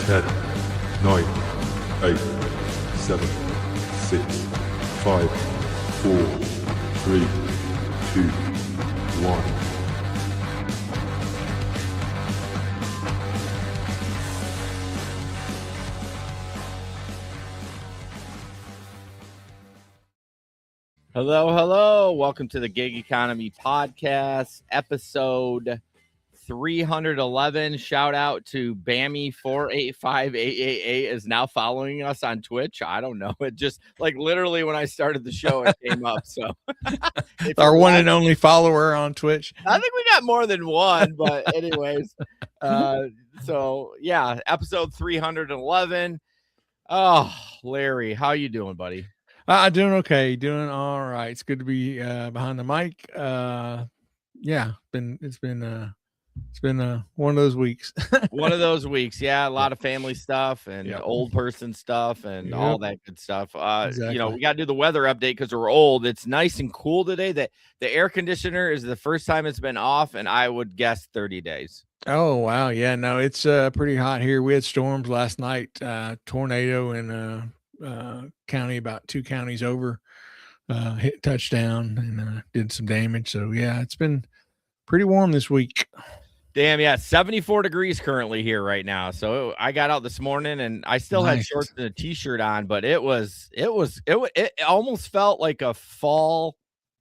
10, 9, 8, 7, 6, 5, 4, 3, 2, 1. Hello. Welcome to the Gig Economy Podcast, episode 311. Shout out to Bammy485888 is now following us on Twitch. I don't know. It just like literally when I started the show, it came up. So our one and only follower on Twitch. I think we got more than one, but anyways. So yeah, episode 311. Oh, Larry, how you doing, buddy? Doing okay. Doing all right. It's good to be behind the mic. It's been one of those weeks. One of those weeks. Yeah. A lot of family stuff and old person stuff and all that good stuff. Exactly. You know, we got to do the weather update because we're old. It's nice and cool today. That the air conditioner is the first time it's been off, and I would guess 30 days. Oh, wow. Yeah, no, it's pretty hot here. We had storms last night, tornado in county, about 2 counties over, hit touchdown and did some damage. So, yeah, it's been pretty warm this week. Damn, yeah, 74 degrees currently here right now. So I got out this morning and I still had shorts and a t-shirt on, but it almost felt like a fall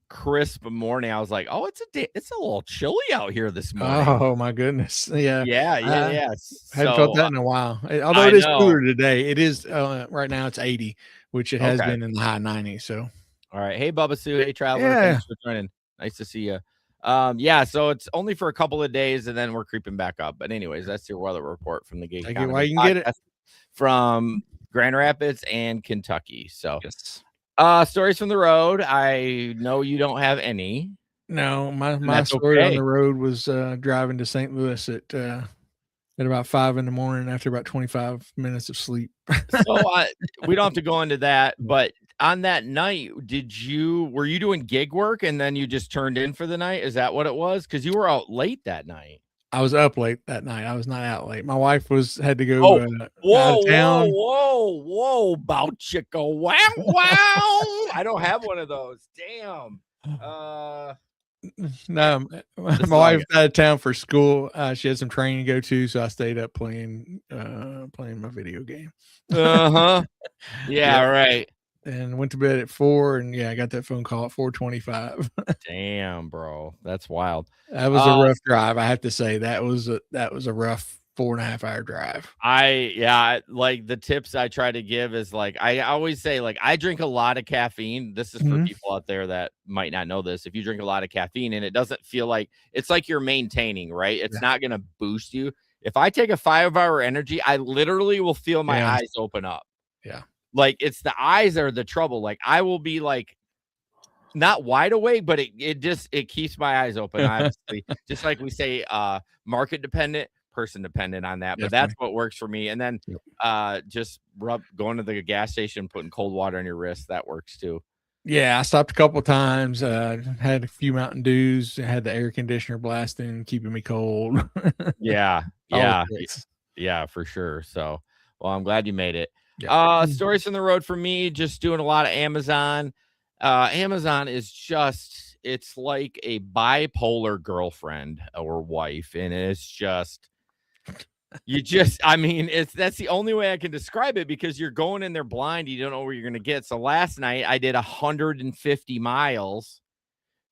crisp morning. I was like, oh, it's a little chilly out here this morning. Oh my goodness. Yeah. Hadn't felt that in a while. Although it is cooler today. It is right now it's 80, which it has been in the high 90s. So all right. Hey Bubba Sue. Hey Traveler. Thanks for joining. Nice to see you. So it's only for a couple of days and then we're creeping back up. But anyways, that's your weather report from the Gig Economy Why you can get it from Grand Rapids and Kentucky. So yes. Stories from the road. I know you don't have any. No, my story on the road was driving to St. Louis at about 5 a.m. after about 25 minutes of sleep. So we don't have to go into that, but on that night, were you doing gig work and then you just turned in for the night? Is that what it was? Because you were out late that night. I was up late that night. I was not out late. My wife had to go out of town. Whoa, bow chicka, wow. I don't have one of those. Damn. No, my wife's out of town for school. She had some training to go to, so I stayed up playing my video game. Yeah, right. And went to bed at 4, and I got that phone call at 4:25. Damn, bro, that's wild. That was a rough drive. I have to say that was a rough 4.5-hour drive. Like the tips I try to give is like I always say, like I drink a lot of caffeine. This is for people out there that might not know this. If you drink a lot of caffeine and it doesn't feel like it's like you're maintaining, right? It's not going to boost you. If I take a 5-hour energy, I literally will feel my eyes open up. Yeah. Like it's the eyes are the trouble. Like I will be like not wide awake, but it keeps my eyes open. Obviously, just like we say, market dependent, person dependent on that. But that's what works for me. And then just going to the gas station, putting cold water on your wrist. That works too. Yeah, I stopped a couple of times. Had a few Mountain Dews. Had the air conditioner blasting, keeping me cold. Yeah, for sure. So, well, I'm glad you made it. Stories from the road for me, just doing a lot of Amazon. Amazon is it's like a bipolar girlfriend or wife, and it's just that's the only way I can describe it, because you're going in there blind. You don't know where you're going to get. So last night I did 150 miles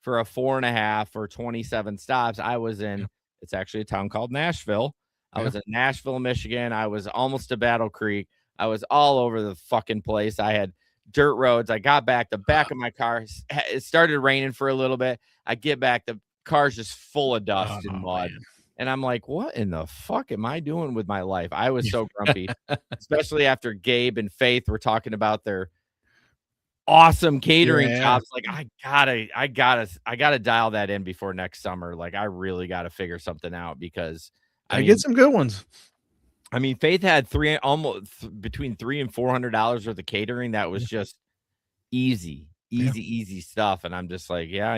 for a 4.5 or 27 stops. I was in, it's actually a town called Nashville. I was in Nashville, Michigan. I was almost to Battle Creek. I was all over the fucking place. I had dirt roads. I got back, the back of my car, it started raining for a little bit. I get back, the car's just full of dust and mud. Man. And I'm like, what in the fuck am I doing with my life? I was so grumpy, especially after Gabe and Faith were talking about their awesome catering jobs. Like, I gotta dial that in before next summer. Like, I really gotta figure something out because I get some good ones. I mean, Faith had between $300 and $400 worth of catering. That was just easy stuff. And I'm just like, yeah,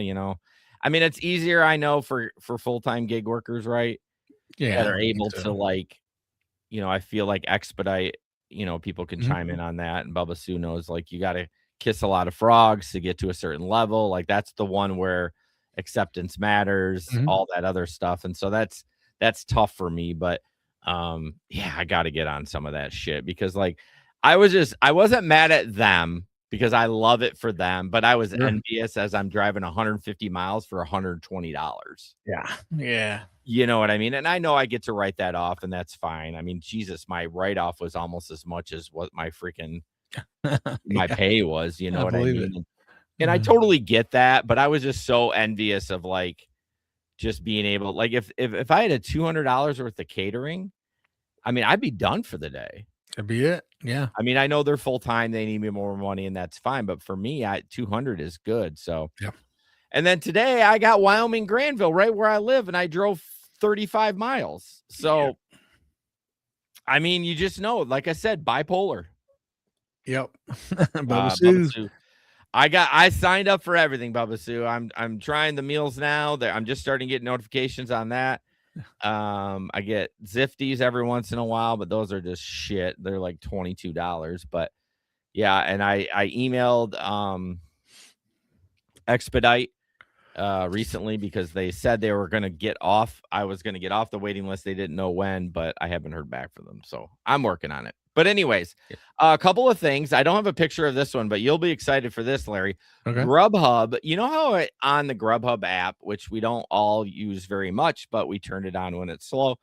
I mean, it's easier, I know, for full-time gig workers, right? Yeah. That are able to, like, I feel like expedite, people can chime in on that. And Bubba Sue knows, like, you got to kiss a lot of frogs to get to a certain level. Like, that's the one where acceptance matters, all that other stuff. And so that's tough for me. But yeah, I got to get on some of that shit because, like, I wasn't mad at them because I love it for them, but I was envious as I'm driving 150 miles for $120. Yeah. You know what I mean? And I know I get to write that off, and that's fine. I mean, Jesus, my write-off was almost as much as what my freaking my pay was, you know what I mean? And I totally get that, but I was just so envious of, like, just being able, like, if I had a $200 worth of catering, I mean, I'd be done for the day. That'd be it. Yeah. I mean, I know they're full time, they need me more money, and that's fine. But for me, 200 is good. So, yeah. And then today I got Wyoming Granville right where I live, and I drove 35 miles. So, I mean, you just know, like I said, bipolar. Yep. Bubba Sue. I signed up for everything, Bubba Sue. I'm trying the meals now. I'm just starting to get notifications on that. I get Zifties every once in a while, but those are just shit. They're like $22. But yeah, and I emailed Expedite recently because they said they were gonna get off. I was gonna get off the waiting list. They didn't know when, but I haven't heard back from them. So I'm working on it. But anyways, a couple of things. I don't have a picture of this one, but you'll be excited for this, Larry. Okay. Grubhub. You know how on the Grubhub app, which we don't all use very much, but we turn it on when it's slow.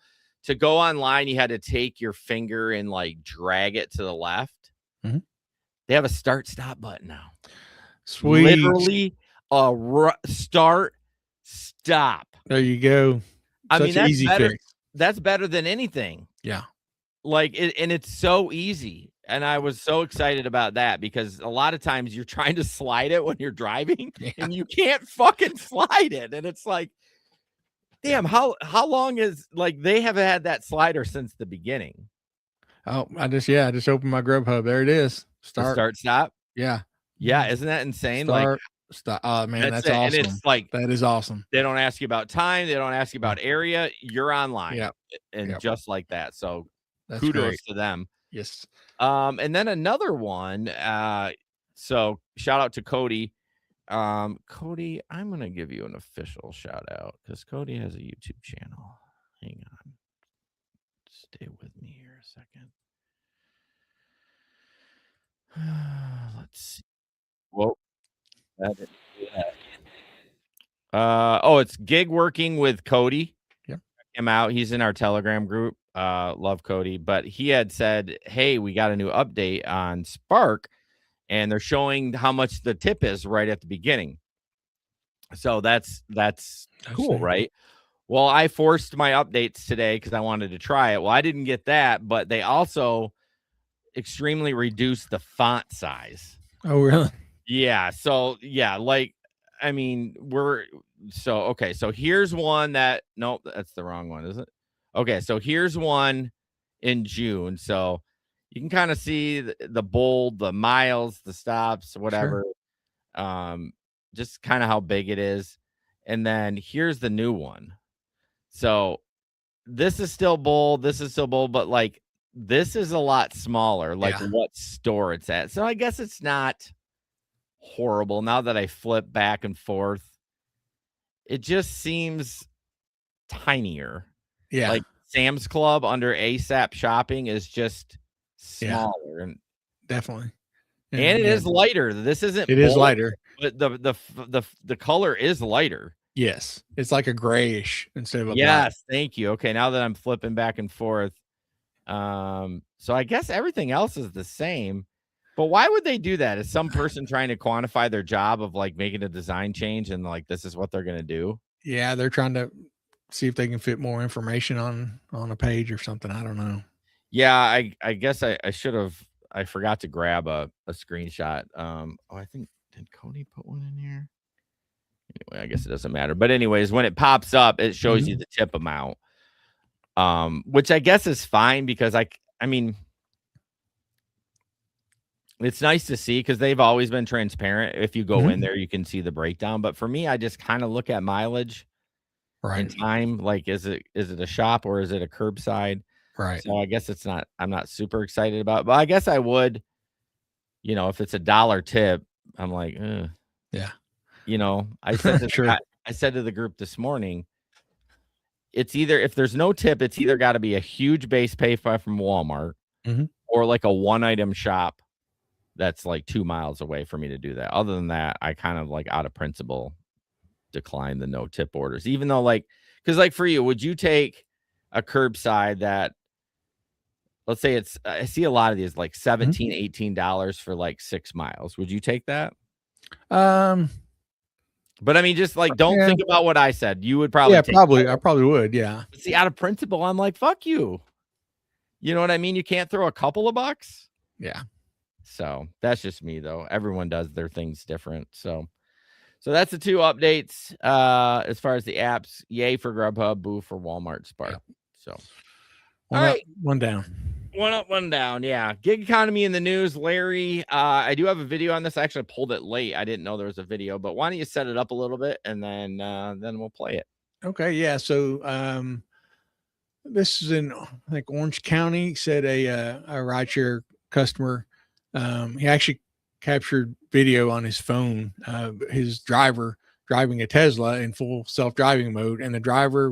To go online, you had to take your finger and, like, drag it to the left. They have a start-stop button now. Sweet. Literally a start-stop. There you go. I mean, that's easy better. fix. That's better than anything. Yeah. Like, and it's so easy. And I was so excited about that because a lot of times you're trying to slide it when you're driving and you can't fucking slide it. And it's like, damn, how long is, like, they have had that slider since the beginning. Oh, I just opened my Grubhub. There it is. Start, stop. Yeah. Yeah. Isn't that insane? Stop. Oh man, that's it. awesome. And it's like, that is awesome. They don't ask you about time. They don't ask you about area. You're online. Yeah. And just like that. So that's kudos great to them. Yes. And then another one. So shout out to Cody. Cody, I'm going to give you an official shout out because Cody has a YouTube channel. Hang on. Stay with me here a second. Let's see. Whoa. It's Gig Working with Cody. Yeah. Check him out. He's in our Telegram group. Love Cody. But he had said, hey, we got a new update on Spark, and they're showing how much the tip is right at the beginning. So that's cool, right? Well, I forced my updates today because I wanted to try it. Well, I didn't get that, but they also extremely reduced the font size. Oh, really? Yeah. So yeah, like, I mean, so here's one that, nope, that's the wrong one, is it? Okay. So here's one in June. So you can kind of see the bold, the miles, the stops, whatever. Sure. Just kind of how big it is. And then here's the new one. So this is still bold. But, like, this is a lot smaller, like what store it's at. So I guess it's not horrible. Now that I flip back and forth, it just seems tinier. Yeah. Like Sam's Club under ASAP shopping is just smaller. And definitely. And it is lighter. This isn't bold, is lighter. But the color is lighter. Yes. It's like a grayish instead of a black. Thank you. Okay, now that I'm flipping back and forth. So I guess everything else is the same. But why would they do that? Is some person trying to quantify their job of like making a design change and like this is what they're gonna do? Yeah, they're trying to see if they can fit more information on a page or something. I don't know. Yeah, I guess I should have. I forgot to grab a screenshot. I think did Cody put one in here? Anyway, I guess it doesn't matter. But anyways, when it pops up, it shows you the tip amount. Which I guess is fine because I mean, it's nice to see because they've always been transparent. If you go in there, you can see the breakdown. But for me, I just kind of look at mileage and time. Like, is it a shop or is it a curbside? Right. So I guess I'm not super excited about it, but I guess I would, if it's $1 tip, I'm like, yeah. I said I said to the group this morning, it's either if there's no tip, it's either got to be a huge base pay from Walmart or like a one item shop that's like 2 miles away for me to do that. Other than that, I kind of like out of principle decline the no tip orders, even though because like for you, would you take a curbside that, let's say I see a lot of these like $17, $18 for like 6 miles. Would you take that? But I mean, just like, don't think about what I said. You would probably take probably. I probably would. Yeah. See, out of principle, I'm like, fuck you. You know what I mean? You can't throw a couple of bucks. Yeah. So that's just me though. Everyone does their things different. So that's the 2 updates. As far as the apps, yay for Grubhub, boo for Walmart Spark. Yep. So all right, one down. One up, one down. Yeah. Gig economy in the news, Larry. I do have a video on this. I actually pulled it late. I didn't know there was a video, but why don't you set it up a little bit and then we'll play it. Okay. Yeah. So this is in like Orange County. Said a rideshare customer. He actually captured video on his phone. His driver driving a Tesla in full self-driving mode, and the driver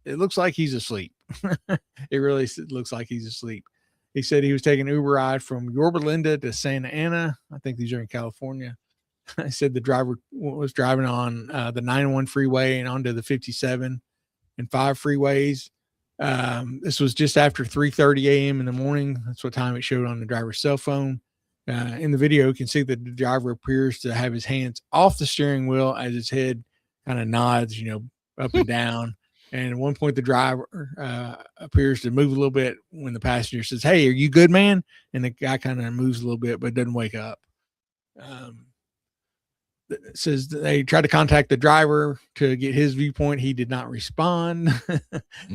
it looks like he's asleep. It really looks like he's asleep. He said he was taking an Uber ride from Yorba Linda to Santa Ana. I think these are in California. I said the driver was driving on the 901 freeway and onto the 57 and 5 freeways. This was just after 3:30 a.m. in the morning. That's what time it showed on the driver's cell phone. In the video, you can see that the driver appears to have his hands off the steering wheel as his head kind of nods, up and down. And at one point, the driver appears to move a little bit when the passenger says, "Hey, are you good, man?" And the guy kind of moves a little bit, but doesn't wake up. It says they tried to contact the driver to get his viewpoint. He did not respond.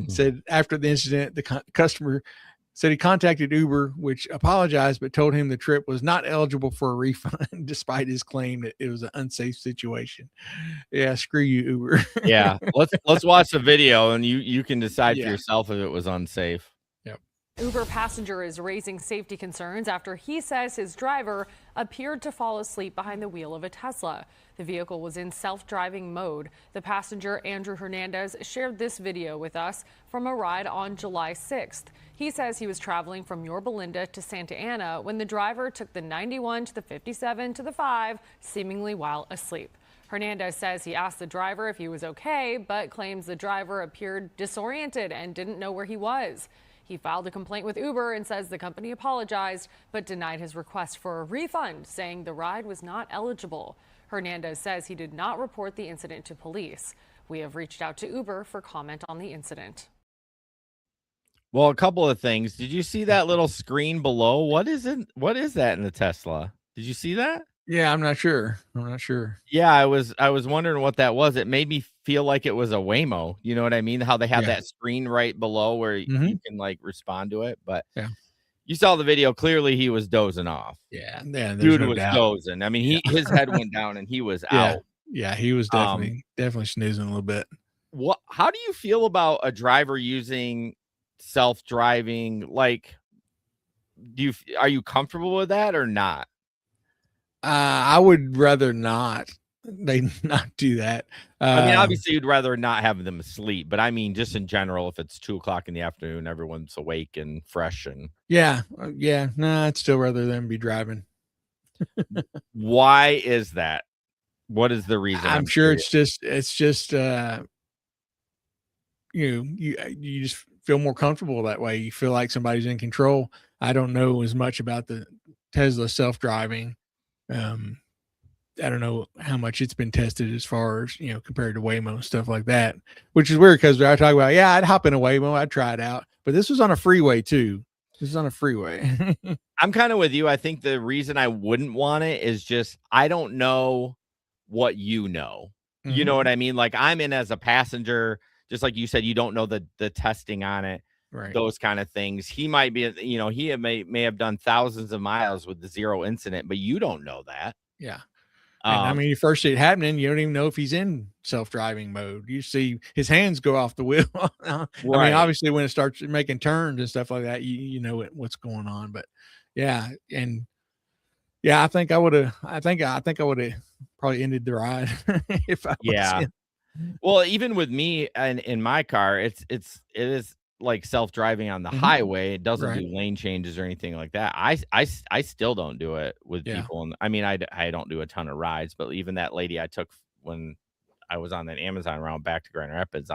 Said after the incident, the customer said he contacted Uber, which apologized, but told him the trip was not eligible for a refund, despite his claim that it was an unsafe situation. Yeah, screw you, Uber. Yeah, let's watch the video, and you can decide for yourself if it was unsafe. Yep. Uber passenger is raising safety concerns after he says his driver appeared to fall asleep behind the wheel of a Tesla. The vehicle was in self-driving mode. The passenger, Andrew Hernandez, shared this video with us from a ride on July 6th. He says he was traveling from Yorba Linda to Santa Ana when the driver took the 91 to the 57 to the 5, seemingly while asleep. Hernandez says he asked the driver if he was okay, but claims the driver appeared disoriented and didn't know where he was. He filed a complaint with Uber and says the company apologized, but denied his request for a refund, saying the ride was not eligible. Hernandez says he did not report the incident to police. We have reached out to Uber for comment on the incident. Well, a couple of things. Did you see that little screen below? What is it? What is that in the Tesla? Did you see that? Yeah, I'm not sure. Yeah, I was wondering what that was. It made me feel like it was a Waymo. You know what I mean? How they have that screen right below where you can like respond to it. But you saw the video. Clearly, he was dozing off. Yeah, dude was dozing. I mean, his head went down and he was out. Yeah, he was definitely snoozing a little bit. How do you feel about a driver using self-driving? Like, are you comfortable with that or not? I would rather not. They not do that. I mean, obviously, you'd rather not have them asleep, but I mean, just in general, if it's 2:00 in the afternoon, everyone's awake and fresh, and I'd still rather them be driving. Why is that? What is the reason? I'm sure it's just you just feel more comfortable that way. You feel like somebody's in control. I don't know as much about the Tesla self-driving. I don't know how much it's been tested as far as, compared to Waymo and stuff like that, which is weird because I talk about, I'd hop in a Waymo, I'd try it out, but this was on a freeway too. This is on a freeway. I'm kind of with you. I think the reason I wouldn't want it is just I don't know what you know. You know what I mean? Like I'm in as a passenger, just like you said, you don't know the testing on it, Right. those kind of things. He might be, he may have done thousands of miles with the zero incident, but you don't know that. Yeah. And I mean, you first see it happening, you don't even know if he's in self-driving mode. You see his hands go off the wheel. I mean, obviously when it starts making turns and stuff like that, you know what's going on. But yeah, and yeah, I think I would have probably ended the ride if I was in. Well, even with me and in my car, it is like self-driving on the highway. It doesn't do lane changes or anything like that. I still don't do it with people. And I mean, I don't do a ton of rides, but even that lady I took when I was on that Amazon round back to Grand Rapids,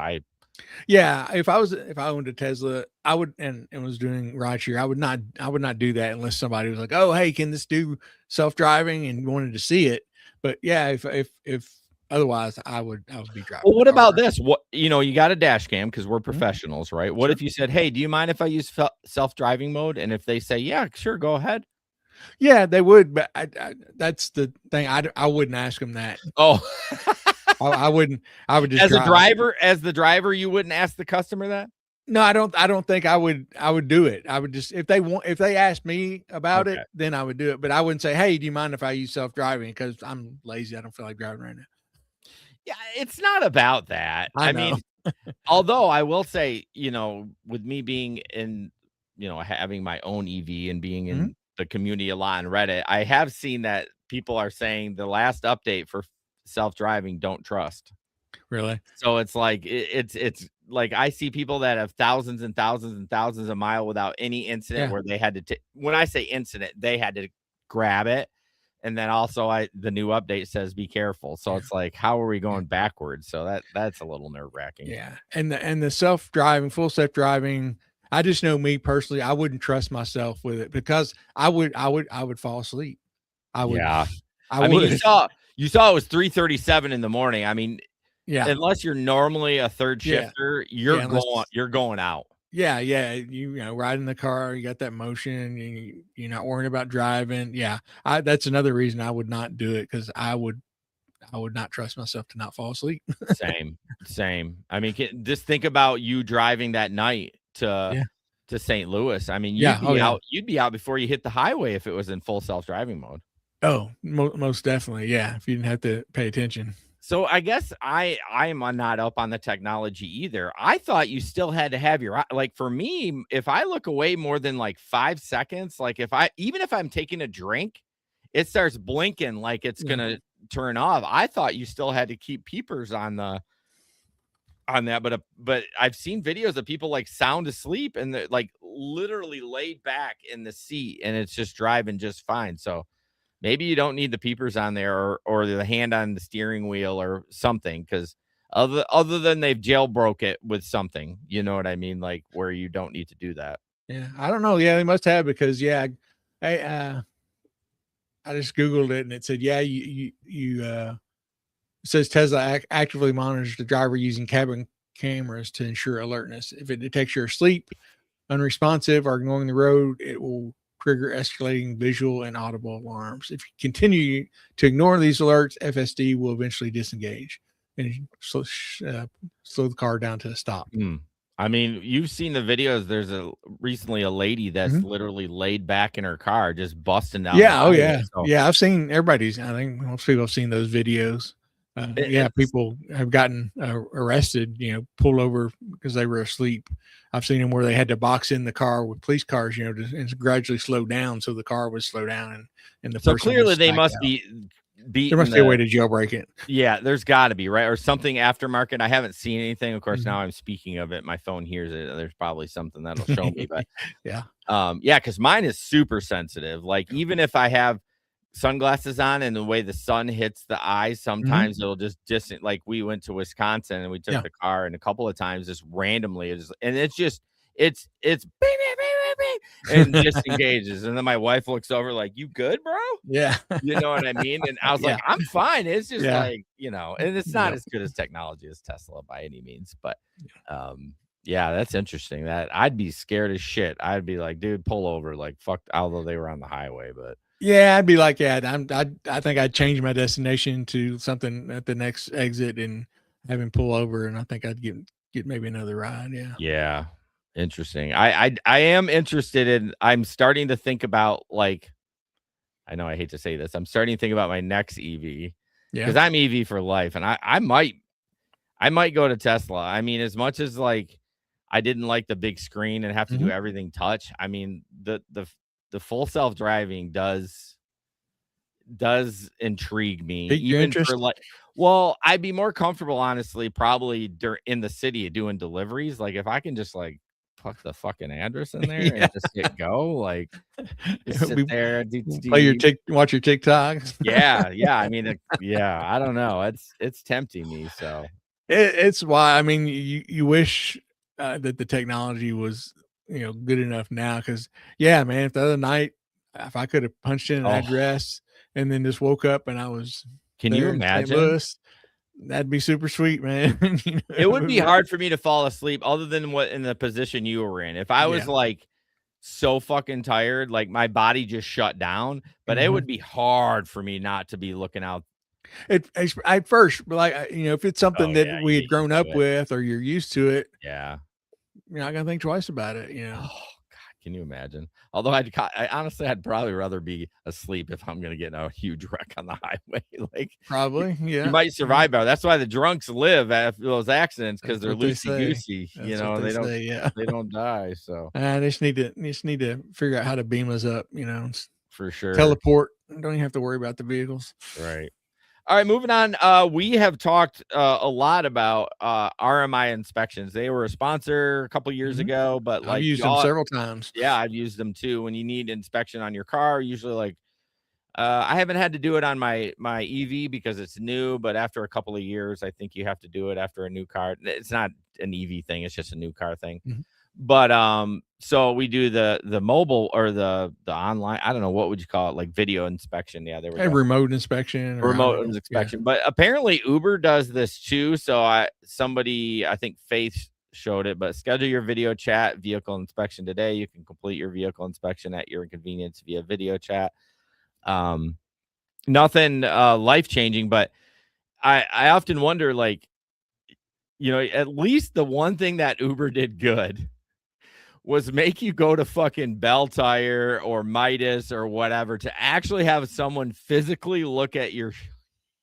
if I owned a Tesla, I would and was doing rideshare, I would not do that unless somebody was like, oh, hey, can this do self-driving, and wanted to see it. But yeah, if otherwise, I would be driving. Well, what about this? What you got a dash cam because we're professionals, right? What if you said, "Hey, do you mind if I use self-driving mode?" And if they say, "Yeah, sure, go ahead." Yeah, they would, but that's the thing. I wouldn't ask them that. Oh, I wouldn't. I would just as the driver, you wouldn't ask the customer that. No, I don't think I would do it. I would just if they asked me about it, then I would do it. But I wouldn't say, "Hey, do you mind if I use self-driving?" Because I'm lazy. I don't feel like driving right now. Yeah, it's not about that. I mean, although I will say, with me being in, having my own EV and being in the community a lot on Reddit, I have seen that people are saying the last update for self-driving, don't trust. Really? So it's like, it's like I see people that have thousands and thousands and thousands of miles without any incident where they had to, when I say incident, they had to grab it. And then also the new update says be careful. So it's like, how are we going backwards? So that's a little nerve-wracking. Yeah. And the self-driving, full self-driving, I just know me personally, I wouldn't trust myself with it because I would fall asleep. I would. Yeah. I mean, you saw it was 3:37 in the morning. I mean, unless you're normally a third shifter, you're going out. Yeah, ride in the car, you got that motion, you're not worrying about driving. Yeah, that's another reason I would not do it because I would not trust myself to not fall asleep. Same. I mean, just think about you driving that night to St. Louis. I mean, you'd be out before you hit the highway if it was in full self-driving mode. Oh, most definitely, yeah. If you didn't have to pay attention. So I guess I am not up on the technology either. I thought you still had to have like for me, if I look away more than like 5 seconds, like even if I'm taking a drink, it starts blinking like it's gonna turn off. I thought you still had to keep peepers on that, but I've seen videos of people like sound asleep and they're like literally laid back in the seat and it's just driving just fine. So maybe you don't need the peepers on there or the hand on the steering wheel or something, because other than they've jailbroke it with something, you know what I mean? Like where you don't need to do that. Yeah, I don't know. Yeah, they must have because I just Googled it and it said, it says Tesla actively monitors the driver using cabin cameras to ensure alertness. If it detects you're asleep, unresponsive, or ignoring the road, it will trigger escalating visual and audible alarms. If you continue to ignore these alerts, FSD will eventually disengage and slow the car down to a stop. I mean, you've seen the videos. There's recently a lady that's literally laid back in her car, just busting down. Yeah. I've seen everybody's. I think most people have seen those videos. People have gotten arrested, pulled over because they were asleep. I've seen them where they had to box in the car with police cars, and gradually slow down so the car would slow down. And so clearly they must be there must be a way to jailbreak it. Yeah, there's got to be, right? Or something aftermarket. I haven't seen anything. Of course, now I'm speaking of it. My phone hears it. There's probably something that'll show me. But because mine is super sensitive. Like even if I have sunglasses on and the way the sun hits the eyes, sometimes it'll just like we went to Wisconsin and we took the car and a couple of times just randomly it's it's beep, beep, beep, beep, beep, and disengages. And then my wife looks over like, "You good, bro?" Yeah. You know what I mean? And I was Yeah. like, "I'm fine." It's just Yeah. like, and it's not Yep. as good as technology as Tesla by any means, but yeah, that's interesting. That I'd be scared as shit. I'd be like, dude, pull over, like fuck, although they were on the highway, but Yeah, I'd be like, yeah, I think I'd change my destination to something at the next exit and have him pull over, and I think I'd get maybe another ride. Yeah. yeah, interesting. I am interested in. I'm starting to think about like. I know I hate to say this. I'm starting to think about my next EV Yeah. because I'm EV for life, and I might go to Tesla. I mean, as much as like I didn't like the big screen and have to do everything touch. I mean, the full self driving does intrigue me, Pique your even for interest? like. Well, I'd be more comfortable, honestly, probably in the city doing deliveries. Like if I can just like put the fucking address in there Yeah. and just hit go, like just sit there, Watch your TikToks. yeah, yeah. I mean, yeah. I don't know. It's tempting me. So It's why, I mean, you wish that the technology was, good enough now. Because yeah, man, if the other night, if I could have punched in an oh, address and then just woke up and I was can you there in St. imagine? Louis, that'd be super sweet, man. It would be hard for me to fall asleep, other than what in the position you were in. If I was Yeah. like so fucking tired, like my body just shut down. But it would be hard for me not to be looking out. At first, but like, if it's something Oh that yeah, we you had get grown used up to it. with or you're used to it, Yeah. you're not gonna think twice about it. Oh God, can you imagine? Although I honestly, I'd probably rather be asleep if I'm gonna get in a huge wreck on the highway. Like Probably, yeah. you might survive better. That's why the drunks live after those accidents, because That's they're what they loosey say. goosey. That's what they say. Yeah. They don't die. So They just need to figure out how to beam us up. for sure. Teleport. Don't even have to worry about the vehicles. Right. All right, moving on. We have talked a lot about RMI inspections. They were a sponsor a couple years ago, but like I've used them several times. yeah, I've used them too. When you need inspection on your car, usually like I haven't had to do it on my EV because it's new, but after a couple of years, I think you have to do it after a new car. It's not an EV thing; it's just a new car thing. But so we do the mobile or the online. I don't know, what would you call it, like video inspection. Yeah, there we A go. remote inspection. Remote inspection. But apparently Uber does this too. So I think Faith showed it, but schedule your video chat vehicle inspection today. You can complete your vehicle inspection at your convenience via video chat. Nothing life-changing, but I often wonder, like, at least the one thing that Uber did good was make you go to fucking Bell Tire or Midas or whatever to actually have someone physically look at your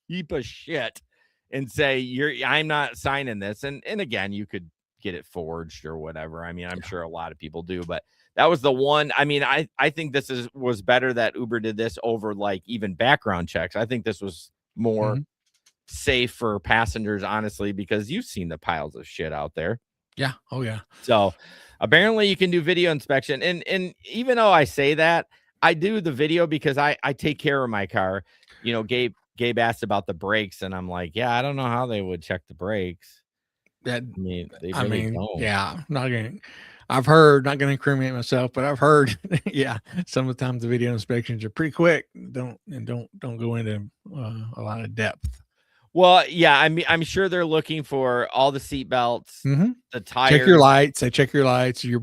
heap of shit and say, I'm not signing this. And again, you could get it forged or whatever. I mean, I'm sure a lot of people do, but that was the one. I mean, I think this was better that Uber did this over like even background checks. I think this was more safe for passengers, honestly, because you've seen the piles of shit out there. Yeah. Oh yeah. So apparently you can do video inspection. And even though I say that, I do the video because I take care of my car. Gabe asked about the brakes, and I'm like, yeah, I don't know how they would check the brakes. They really don't. Yeah, I've heard, not going to incriminate myself, but I've heard, yeah, sometimes the video inspections are pretty quick. Don't go into a lot of depth. Well, yeah, I'm sure they're looking for all the seat belts, the tires. Check your lights. They check your lights, your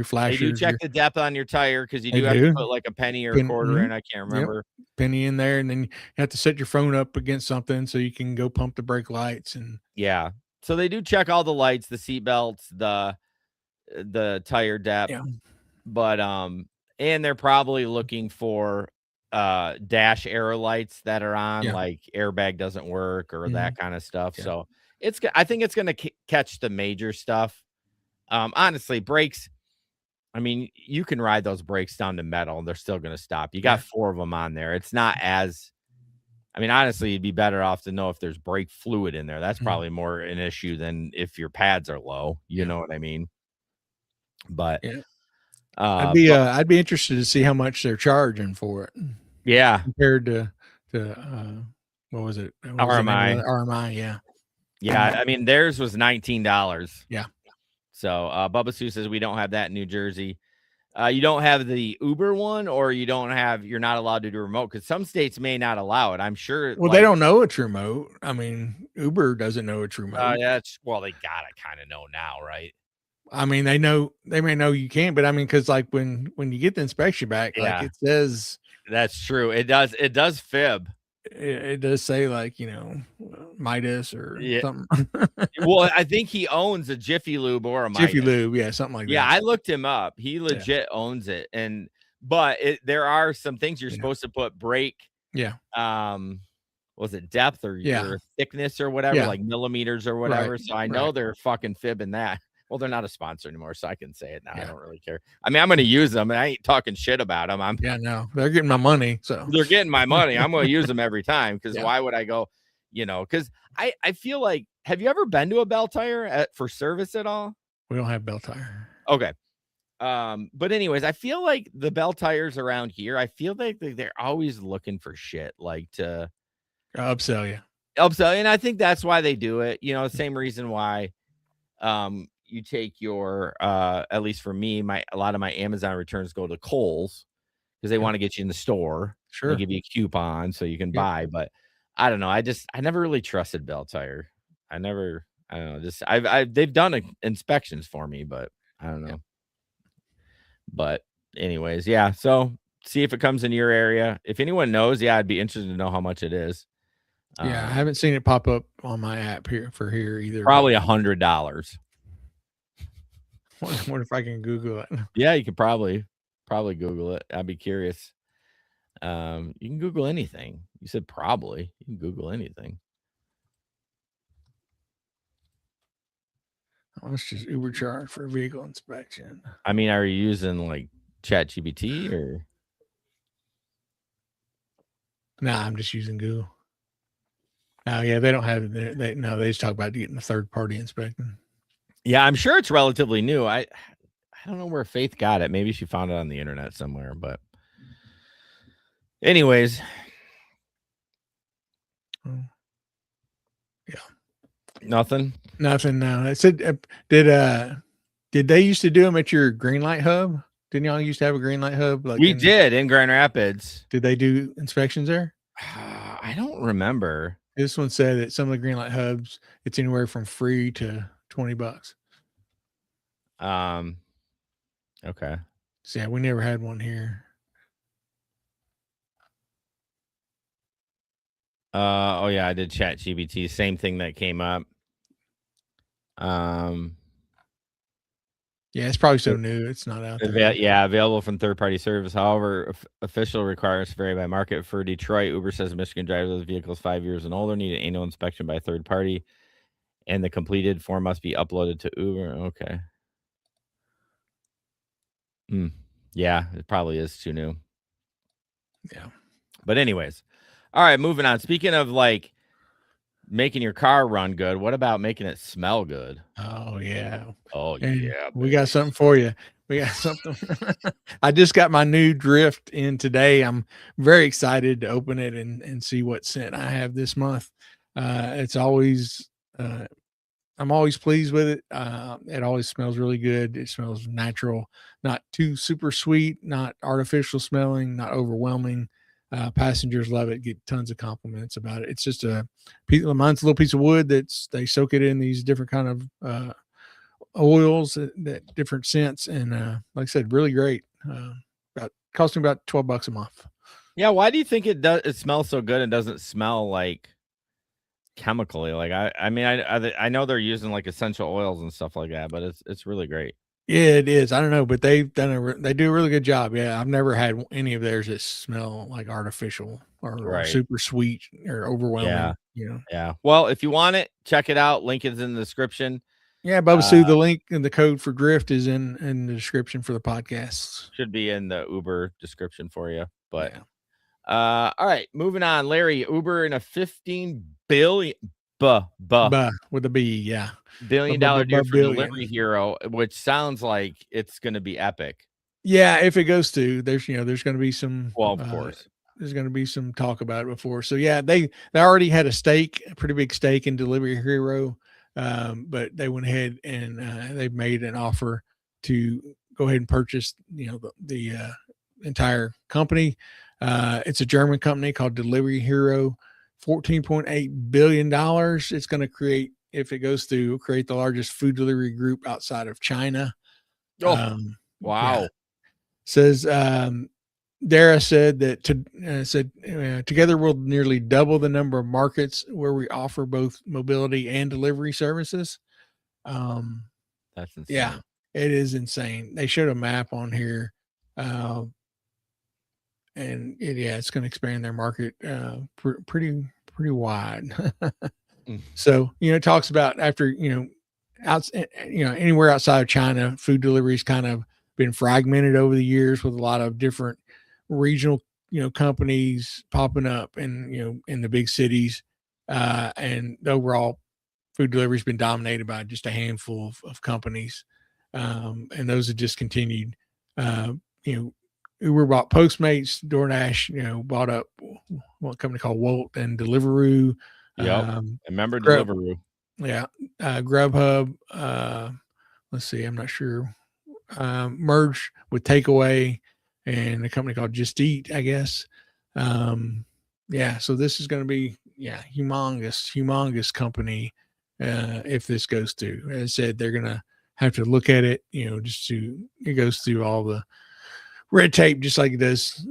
flashers. They do check the depth on your tire, because you do have to put like a penny or a quarter in. I can't remember. Yep. Penny in there, and then you have to set your phone up against something so you can go pump the brake lights. And yeah, so they do check all the lights, the seat belts, the tire depth. Yeah. But and they're probably looking for dash arrow lights that are on, like airbag doesn't work or that kind of stuff. Yeah. So I think it's going to catch the major stuff. Honestly, brakes, I mean, you can ride those brakes down to metal and they're still going to stop. You got 4 of them on there. It's not as, I mean, honestly, you'd be better off to know if there's brake fluid in there. That's probably more an issue than if your pads are low. You know what I mean? But I'd be interested to see how much they're charging for it. Yeah, compared to what was it? RMI. RMI, yeah. Yeah, I mean, theirs was $19. Yeah. So Bubba Sue says we don't have that in New Jersey. You don't have the Uber one, or you're not allowed to do remote, because some states may not allow it. I'm sure. Well, they don't know it's remote. I mean, Uber doesn't know it's remote. They gotta kind of know now, right? I mean, they may know you can't, but I mean, because like when you get the inspection back, like it says. That's true. It does fib. It does say like, Midas or something. Well, I think he owns a Jiffy Lube or a Midas. Jiffy Lube, yeah, something like that. Yeah, I looked him up. He legit owns it, but there are some things you're supposed to put brake. Yeah. Was it depth or thickness or whatever, like millimeters or whatever? Right. So I know they're fucking fibbing that. Well, they're not a sponsor anymore, so I can say it now. I don't really care. I mean, I'm going to use them, and I ain't talking shit about them. No, they're getting my money. So they're getting my money. I'm going to use them every time, because why would I go, because I feel like, have you ever been to a Bell Tire for service at all? We don't have Bell Tire. Okay. But anyways, I feel like the Bell Tires around here, I feel like they're always looking for shit, like to upsell you. And I think that's why they do it. The same reason why, you take your at least for me, a lot of my Amazon returns go to Kohl's, because they want to get you in the store. Sure. They give you a coupon so you can buy. But I don't know. I never really trusted Bell Tire. I don't know. They've done inspections for me, but I don't know. But anyways, so see if it comes in your area. If anyone knows, I'd be interested to know how much it is. I haven't seen it pop up on my app here either. Probably $100. What if I can Google it? Yeah, you could probably Google it. I'd be curious. You can Google anything. You said probably. You can Google anything. How much does Uber charge for a vehicle inspection? I mean, are you using like ChatGPT or? Nah, I'm just using Google. Oh yeah, they don't have it. They just talk about getting a third party inspection. Yeah, I'm sure it's relatively new. I don't know where Faith got it. Maybe she found it on the internet somewhere. But anyways. Yeah. Nothing. No. I said, did they used to do them at your green light hub? Didn't y'all used to have a green light hub? We did in Grand Rapids. Did they do inspections there? I don't remember. This one said that some of the green light hubs, it's anywhere from free to $20. Okay. So yeah, we never had one here. Oh yeah, I did ChatGPT. Same thing that came up. Yeah, it's probably so new. It's not out there. Available from third-party service. However, official requirements vary by market. For Detroit, Uber says Michigan drivers with vehicles 5 years and older need an annual inspection by a third party, and the completed form must be uploaded to Uber. Okay. Yeah, it probably is too new. Yeah. But anyways, all right, moving on. Speaking of like making your car run good, what about making it smell good? Oh yeah. We got something for you. We got something. I just got my new Drift in today. I'm very excited to open it and see what scent I have this month. It's always I'm always pleased with it. It always smells really good. It smells natural, not too super sweet, not artificial smelling, not overwhelming. Passengers love it, get tons of compliments about it. It's just mine's a little piece of wood they soak it in these different kind of oils that different scents. And like I said, really great. Costing about $12 a month. Yeah. Why do you think it smells so good and doesn't smell like chemically? Like I know they're using like essential oils and stuff like that, but it's really great. Yeah, it is. I don't know, but they do a really good job. Yeah, I've never had any of theirs that smell like artificial or super sweet or overwhelming. Yeah. Well, if you want it, check it out. Link is in the description. Yeah, Bubba Sue, the link and the code for Drift is in the description for the podcast. Should be in the Uber description for you. But all right, moving on. Larry, Uber in a $15 billion with a B, yeah. $1 billion deal for Delivery Hero, which sounds like it's going to be epic. Yeah, if it goes to, there's going to be some. Well, of course, there's going to be some talk about it before. So yeah, they already had a pretty big stake in Delivery Hero. but they went ahead and they made an offer to go ahead and purchase, the entire company. It's a German company called Delivery Hero. $14.8 billion. It's going to create, if it goes through, create the largest food delivery group outside of China. Oh, wow. Yeah. Says Dara said that together we'll nearly double the number of markets where we offer both mobility and delivery services. That's insane. Yeah, it is insane. They showed a map on here, and it's going to expand their market pretty wide. So it talks about after anywhere outside of China, food delivery's kind of been fragmented over the years with a lot of different regional companies popping up in the big cities, and the overall food delivery's been dominated by just a handful of companies, and those have just continued. Uber bought Postmates, DoorDash, bought up one company called Wolt and Deliveroo. I remember Deliveroo. Yeah. Grubhub. Let's see, I'm not sure. Merged with Takeaway and a company called Just Eat, I guess. So this is going to be, humongous company. If this goes through, as I said, they're going to have to look at it, it goes through all the red tape, just like it does,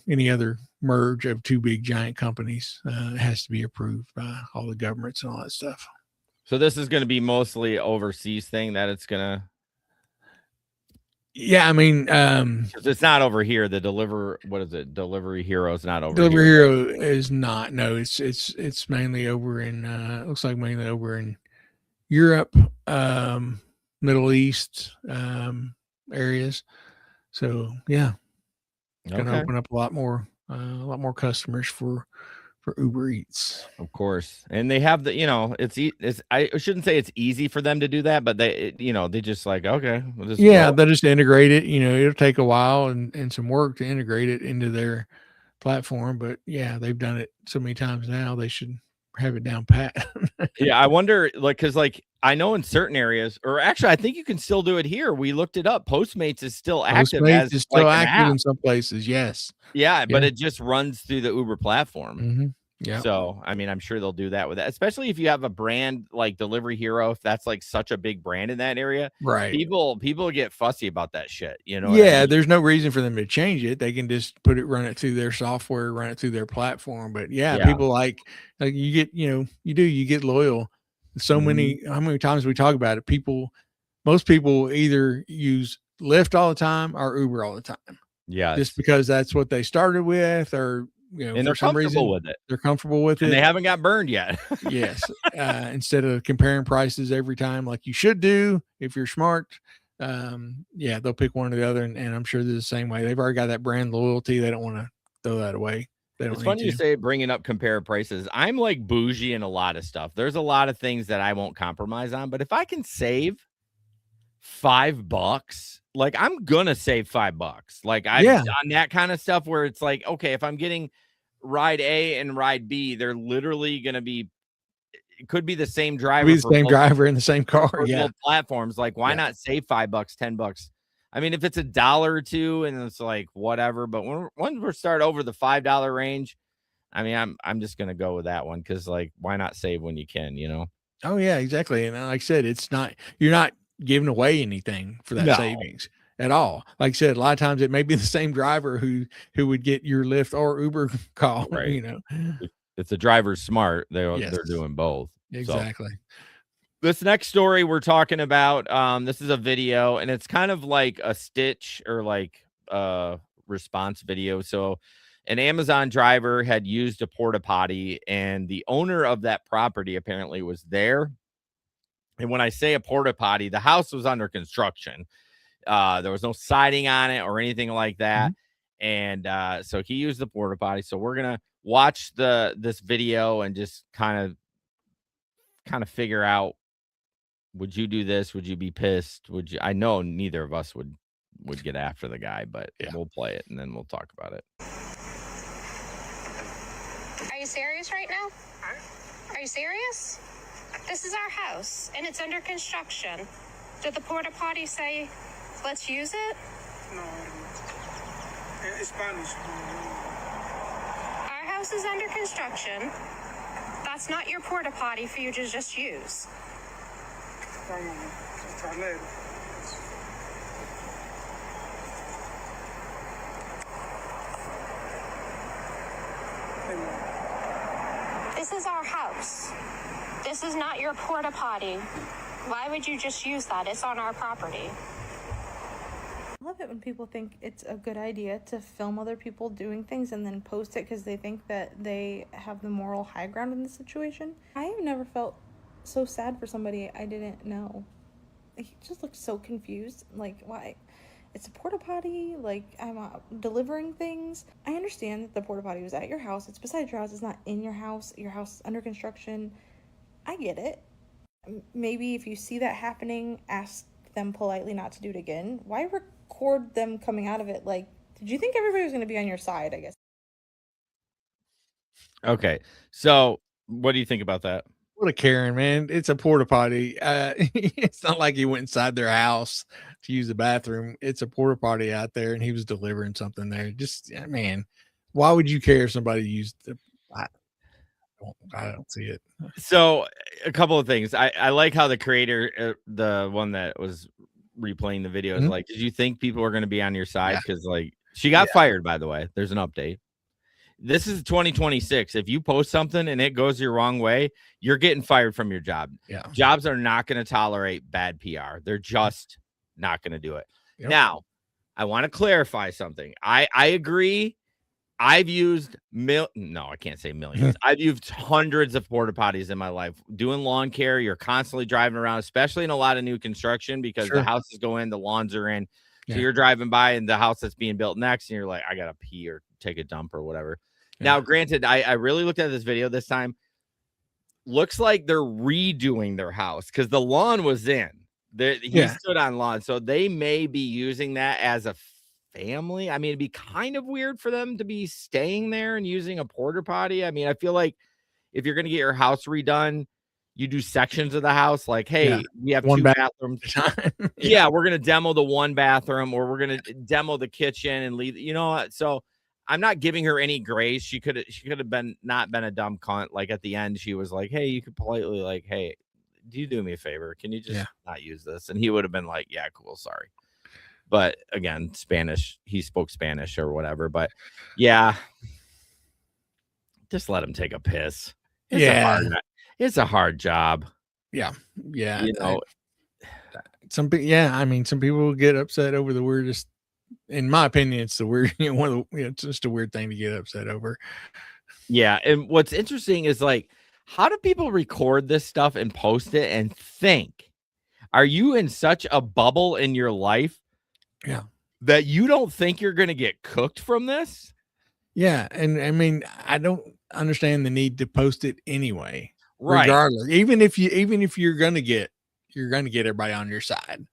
any other merge of two big giant companies. It has to be approved by all the governments and all that stuff. So this is going to be mostly overseas thing that it's going to. Yeah, I mean, it's not over here. The Delivery Hero is not over Delivery here. Hero is not. No, it's mainly over in. It looks like mainly over in Europe, Middle East areas. So yeah, it's going to open up a lot more customers for Uber Eats. Of course. And they have I shouldn't say it's easy for them to do that, but they just like, okay, we'll just they'll just integrate it. It'll take a while and some work to integrate it into their platform, but they've done it so many times now, they should have it down pat. I wonder, because I know in certain areas, or actually I think you can still do it here. We looked it up. Postmates is still active. Postmates is still active in some places. Yes. Yeah, but it just runs through the Uber platform. Mm-hmm. Yeah. So, I mean, I'm sure they'll do that with that, especially if you have a brand like Delivery Hero, if that's like such a big brand in that area. Right. People get fussy about that shit. What I mean? There's no reason for them to change it. They can just run it through their software, run it through their platform. But people like you get, you get loyal. So many, how many times we talk about it? Most people either use Lyft all the time or Uber all the time. Yeah. Just because that's what they started with, or and they're comfortable with it. They're comfortable with it. And they haven't got burned yet. Yes. Instead of comparing prices every time, like you should do if you're smart. They'll pick one or the other. And I'm sure they're the same way. They've already got that brand loyalty. They don't want to throw that away. It's funny you say bringing up compare prices. I'm like bougie in a lot of stuff. There's a lot of things that I won't compromise on, but if I can save $5, like I'm gonna save $5. Like on that kind of stuff where it's like, okay, if I'm getting ride A and ride B, they're literally gonna be, it could be the same driver, driver in the same car. Both platforms. Like, why not save $5, $10? I mean, if it's $1 or $2 and it's like whatever, but when we start over the $5 range, I mean, I'm just gonna go with that one because like, why not save when you can, Oh yeah, exactly. And like I said, you're not giving away anything for that savings at all. Like I said, a lot of times it may be the same driver who would get your Lyft or Uber call. Right. If the driver's smart, they're doing both. Exactly. So, this next story we're talking about, this is a video, and it's kind of like a stitch or like a response video. So an Amazon driver had used a porta potty, and the owner of that property apparently was there. And when I say a porta potty, the house was under construction. There was no siding on it or anything like that. Mm-hmm. And so he used the porta potty. So we're going to watch this video and just kind of figure out, would you do this? Would you be pissed? I know neither of us would get after the guy, but we'll play it and then we'll talk about it. Are you serious right now? Are you serious? This is our house, and it's under construction. Did the porta potty say, let's use it? No, it's Spanish. Our house is under construction. That's not your porta potty for you to just use. This is our house. This is not your porta potty. Why would you just use that? It's on our property. I love it when people think it's a good idea to film other people doing things and then post it because they think that they have the moral high ground in the situation. I have never felt so sad for somebody I didn't know. He just looked so confused. Like, why? It's a porta potty. Like, I'm delivering things. I understand that the porta potty was at your house. It's beside your house. It's not in your house. Your house is under construction. I get it. Maybe if you see that happening, ask them politely not to do it again. Why record them coming out of it? Like, did you think everybody was going to be on your side, I guess? Okay. So what do you think about that? What a Karen, man. It's a porta potty. It's not like he went inside their house to use the bathroom. It's a porta potty out there and he was delivering something there. Just, man, why would you care if somebody used the, I don't see it. So a couple of things. I like how the creator, the one that was replaying the video is like, did you think people were going to be on your side? Because like she got fired, by the way. There's an update. This is 2026. If you post something and it goes your wrong way, you're getting fired from your job. Yeah. Jobs are not going to tolerate bad PR. They're just not going to do it. Yep. Now, I want to clarify something. I agree. I've used I can't say millions. I've used hundreds of porta potties in my life. Doing lawn care, you're constantly driving around, especially in a lot of new construction because the houses go in, the lawns are in. So you're driving by and the house that's being built next, and you're like, I gotta pee or take a dump or whatever. Now, granted, I really looked at this video this time. Looks like they're redoing their house because the lawn was in. He stood on lawn, so they may be using that as a family. I mean, it'd be kind of weird for them to be staying there and using a porta potty. I mean, I feel like if you're gonna get your house redone, you do sections of the house. Like, hey, we have two bathrooms. We're gonna demo the one bathroom, or we're gonna demo the kitchen and leave. You know, so I'm not giving her any grace. She could have been not been a dumb cunt. Like at the end, she was like, hey, you could politely like, hey, do you do me a favor? Can you just not use this? And he would have been like, yeah, cool, sorry. But again, Spanish, he spoke Spanish or whatever. But yeah, just let him take a piss. It's a hard job. Yeah. You know, some people will get upset over the weirdest. In my opinion, it's the weird, it's just a weird thing to get upset over. Yeah. And what's interesting is like, how do people record this stuff and post it and think? Are you in such a bubble in your life? Yeah. That you don't think you're going to get cooked from this? Yeah. And I mean, I don't understand the need to post it anyway. Right. Regardless, even if you're going to get everybody on your side.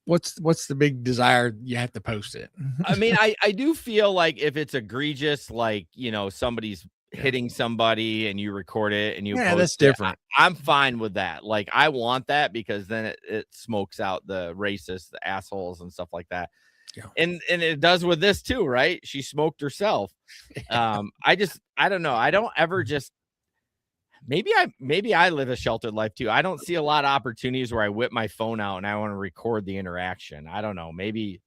What's the big desire you have to post it? I mean, I do feel like if it's egregious, like, you know, somebody's hitting somebody and you record it and you post that's different. I'm fine with that. Like, I want that because then it smokes out the racists, the assholes and stuff like that. Yeah. And it does with this too, right? She smoked herself. I don't know. I don't ever just maybe I live a sheltered life too. I don't see a lot of opportunities where I whip my phone out and I want to record the interaction. I don't know. Maybe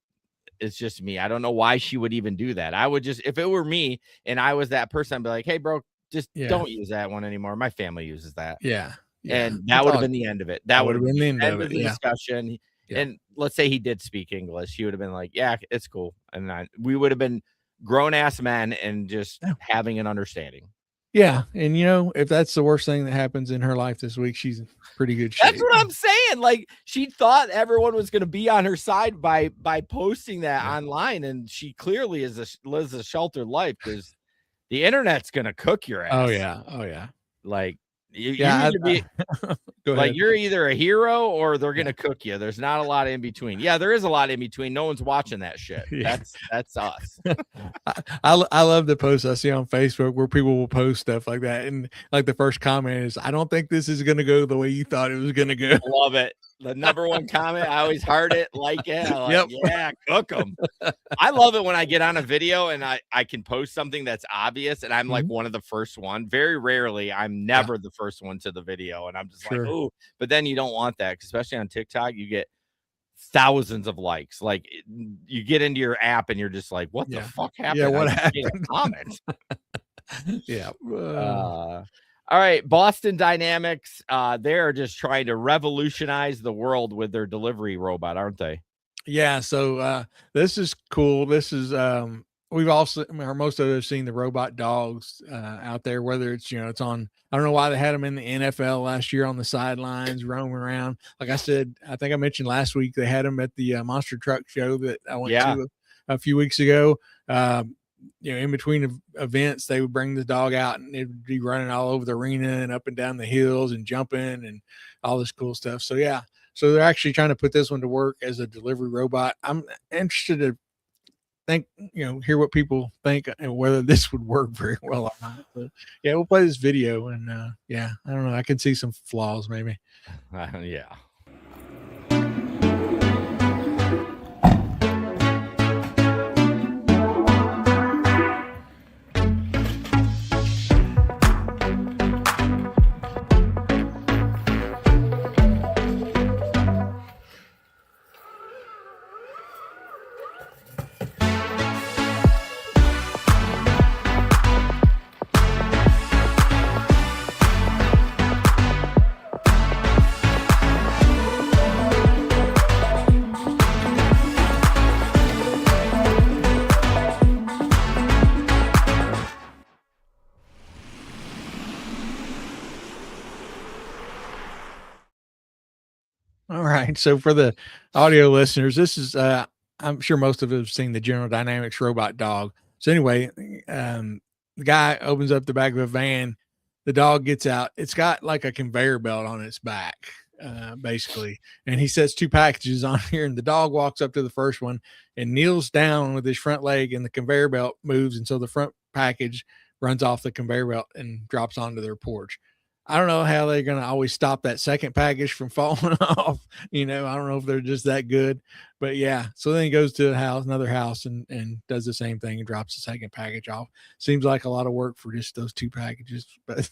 it's just me. I don't know why she would even do that. I would just, if it were me and I was that person, I'd be like, hey, bro, just don't use that one anymore. My family uses that. Yeah. And that would have been the end of it. That would have been the end of the Yeah. discussion. Yeah. And let's say he did speak English. He would have been like, yeah, it's cool. And we would have been grown ass men and just having an understanding. Yeah. And you know, if that's the worst thing that happens in her life this week, she's in pretty good shape. That's what I'm saying. Like, she thought everyone was going to be on her side by posting that online. And she clearly lives a sheltered life because the internet's going to cook your ass. Oh yeah. Like, You Yeah, either be go like ahead. you're either a hero or they're gonna cook you. There's not a lot in between. Yeah, there is a lot in between. No one's watching that shit. Yeah. That's us. I love the posts I see on Facebook where people will post stuff like that, and like the first comment is, "I don't think this is gonna go the way you thought it was gonna go." Love it. The number one comment, I always heard it, like it. I'm like, Yep. yeah, cook them. I love it when I get on a video and I can post something that's obvious and I'm like one of the first one. Very rarely, I'm never the first one to the video, and I'm just like, Sure. oh, but then you don't want that, especially on TikTok. You get thousands of likes. Like you get into your app and you're just like, what the fuck happened? Yeah, what I just made a happened? comment. Yeah. All right, Boston Dynamics. They're just trying to revolutionize the world with their delivery robot, aren't they? Yeah, so this is cool. This is we've also, or most of us have seen the robot dogs out there, whether it's, it's on, I don't know why they had them in the NFL last year on the sidelines roaming around. Like I said, I think I mentioned last week, they had them at the monster truck show that I went to a few weeks ago. In between events, they would bring the dog out and it would be running all over the arena and up and down the hills and jumping and all this cool stuff. So yeah, so they're actually trying to put this one to work as a delivery robot. I'm interested to hear what people think and whether this would work very well or not. But yeah, we'll play this video and I don't know. I can see some flaws maybe. Yeah. All right. So for the audio listeners, this is I'm sure most of us have seen the General Dynamics robot dog. So anyway, the guy opens up the back of a van, the dog gets out. It's got like a conveyor belt on its back, basically. And he sets two packages on here, and the dog walks up to the first one and kneels down with his front leg, and the conveyor belt moves, and so the front package runs off the conveyor belt and drops onto their porch. I don't know how they're going to always stop that second package from falling off. I don't know if they're just that good, but yeah. So then he goes to another house and does the same thing and drops the second package off. Seems like a lot of work for just those two packages, but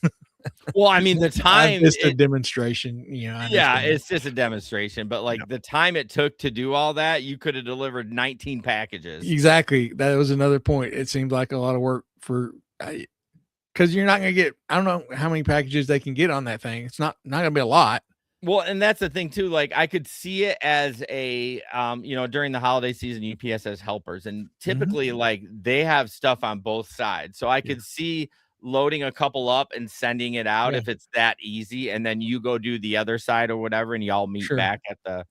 well, I mean, the time it's a demonstration, it's just a demonstration, but like the time it took to do all that, you could have delivered 19 packages. Exactly. That was another point. It seemed like a lot of work for, because you're not going to get, I don't know how many packages they can get on that thing. It's not going to be a lot. Well, and that's the thing too. Like I could see it as a, during the holiday season, UPS has helpers, and typically like they have stuff on both sides. So I could see loading a couple up and sending it out if it's that easy. And then you go do the other side or whatever, and y'all meet back at the,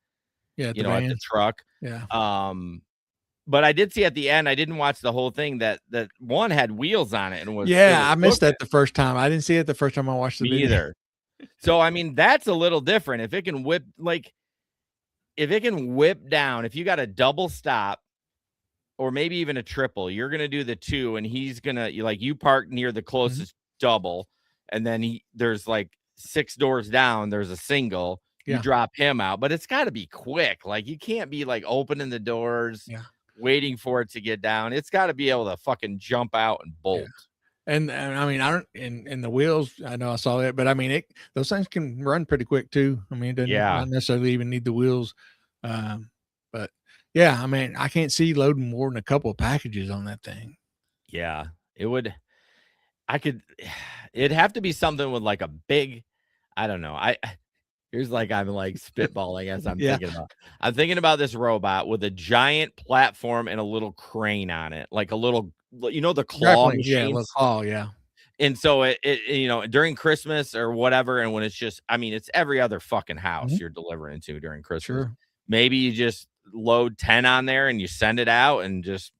at the truck. Yeah. But I did see at the end, I didn't watch the whole thing, that one had wheels on it and was. Yeah, I missed that the first time. I didn't see it the first time I watched the video either. So, I mean, that's a little different. If it can whip down, if you got a double stop or maybe even a triple, you're going to do the two, and he's going to, you park near the closest double, and then there's like 6 doors down, there's a single, you drop him out, but it's got to be quick. Like you can't be like opening the doors, waiting for it to get down. It's got to be able to fucking jump out and bolt. And I mean, I don't, in the wheels, I know I saw that, but I mean, those things can run pretty quick too. I mean, it doesn't not necessarily even need the wheels. But yeah, I mean, I can't see loading more than a couple of packages on that thing. Yeah, it'd have to be something with like a big, I don't know. Here's like, I'm like spitballing as I'm thinking about. I'm thinking about this robot with a giant platform and a little crane on it, like a little, the claw machines. Yeah, little claw, yeah. And so it during Christmas or whatever, and when it's just, I mean, it's every other fucking house you're delivering to during Christmas. Sure. Maybe you just load 10 on there and you send it out and just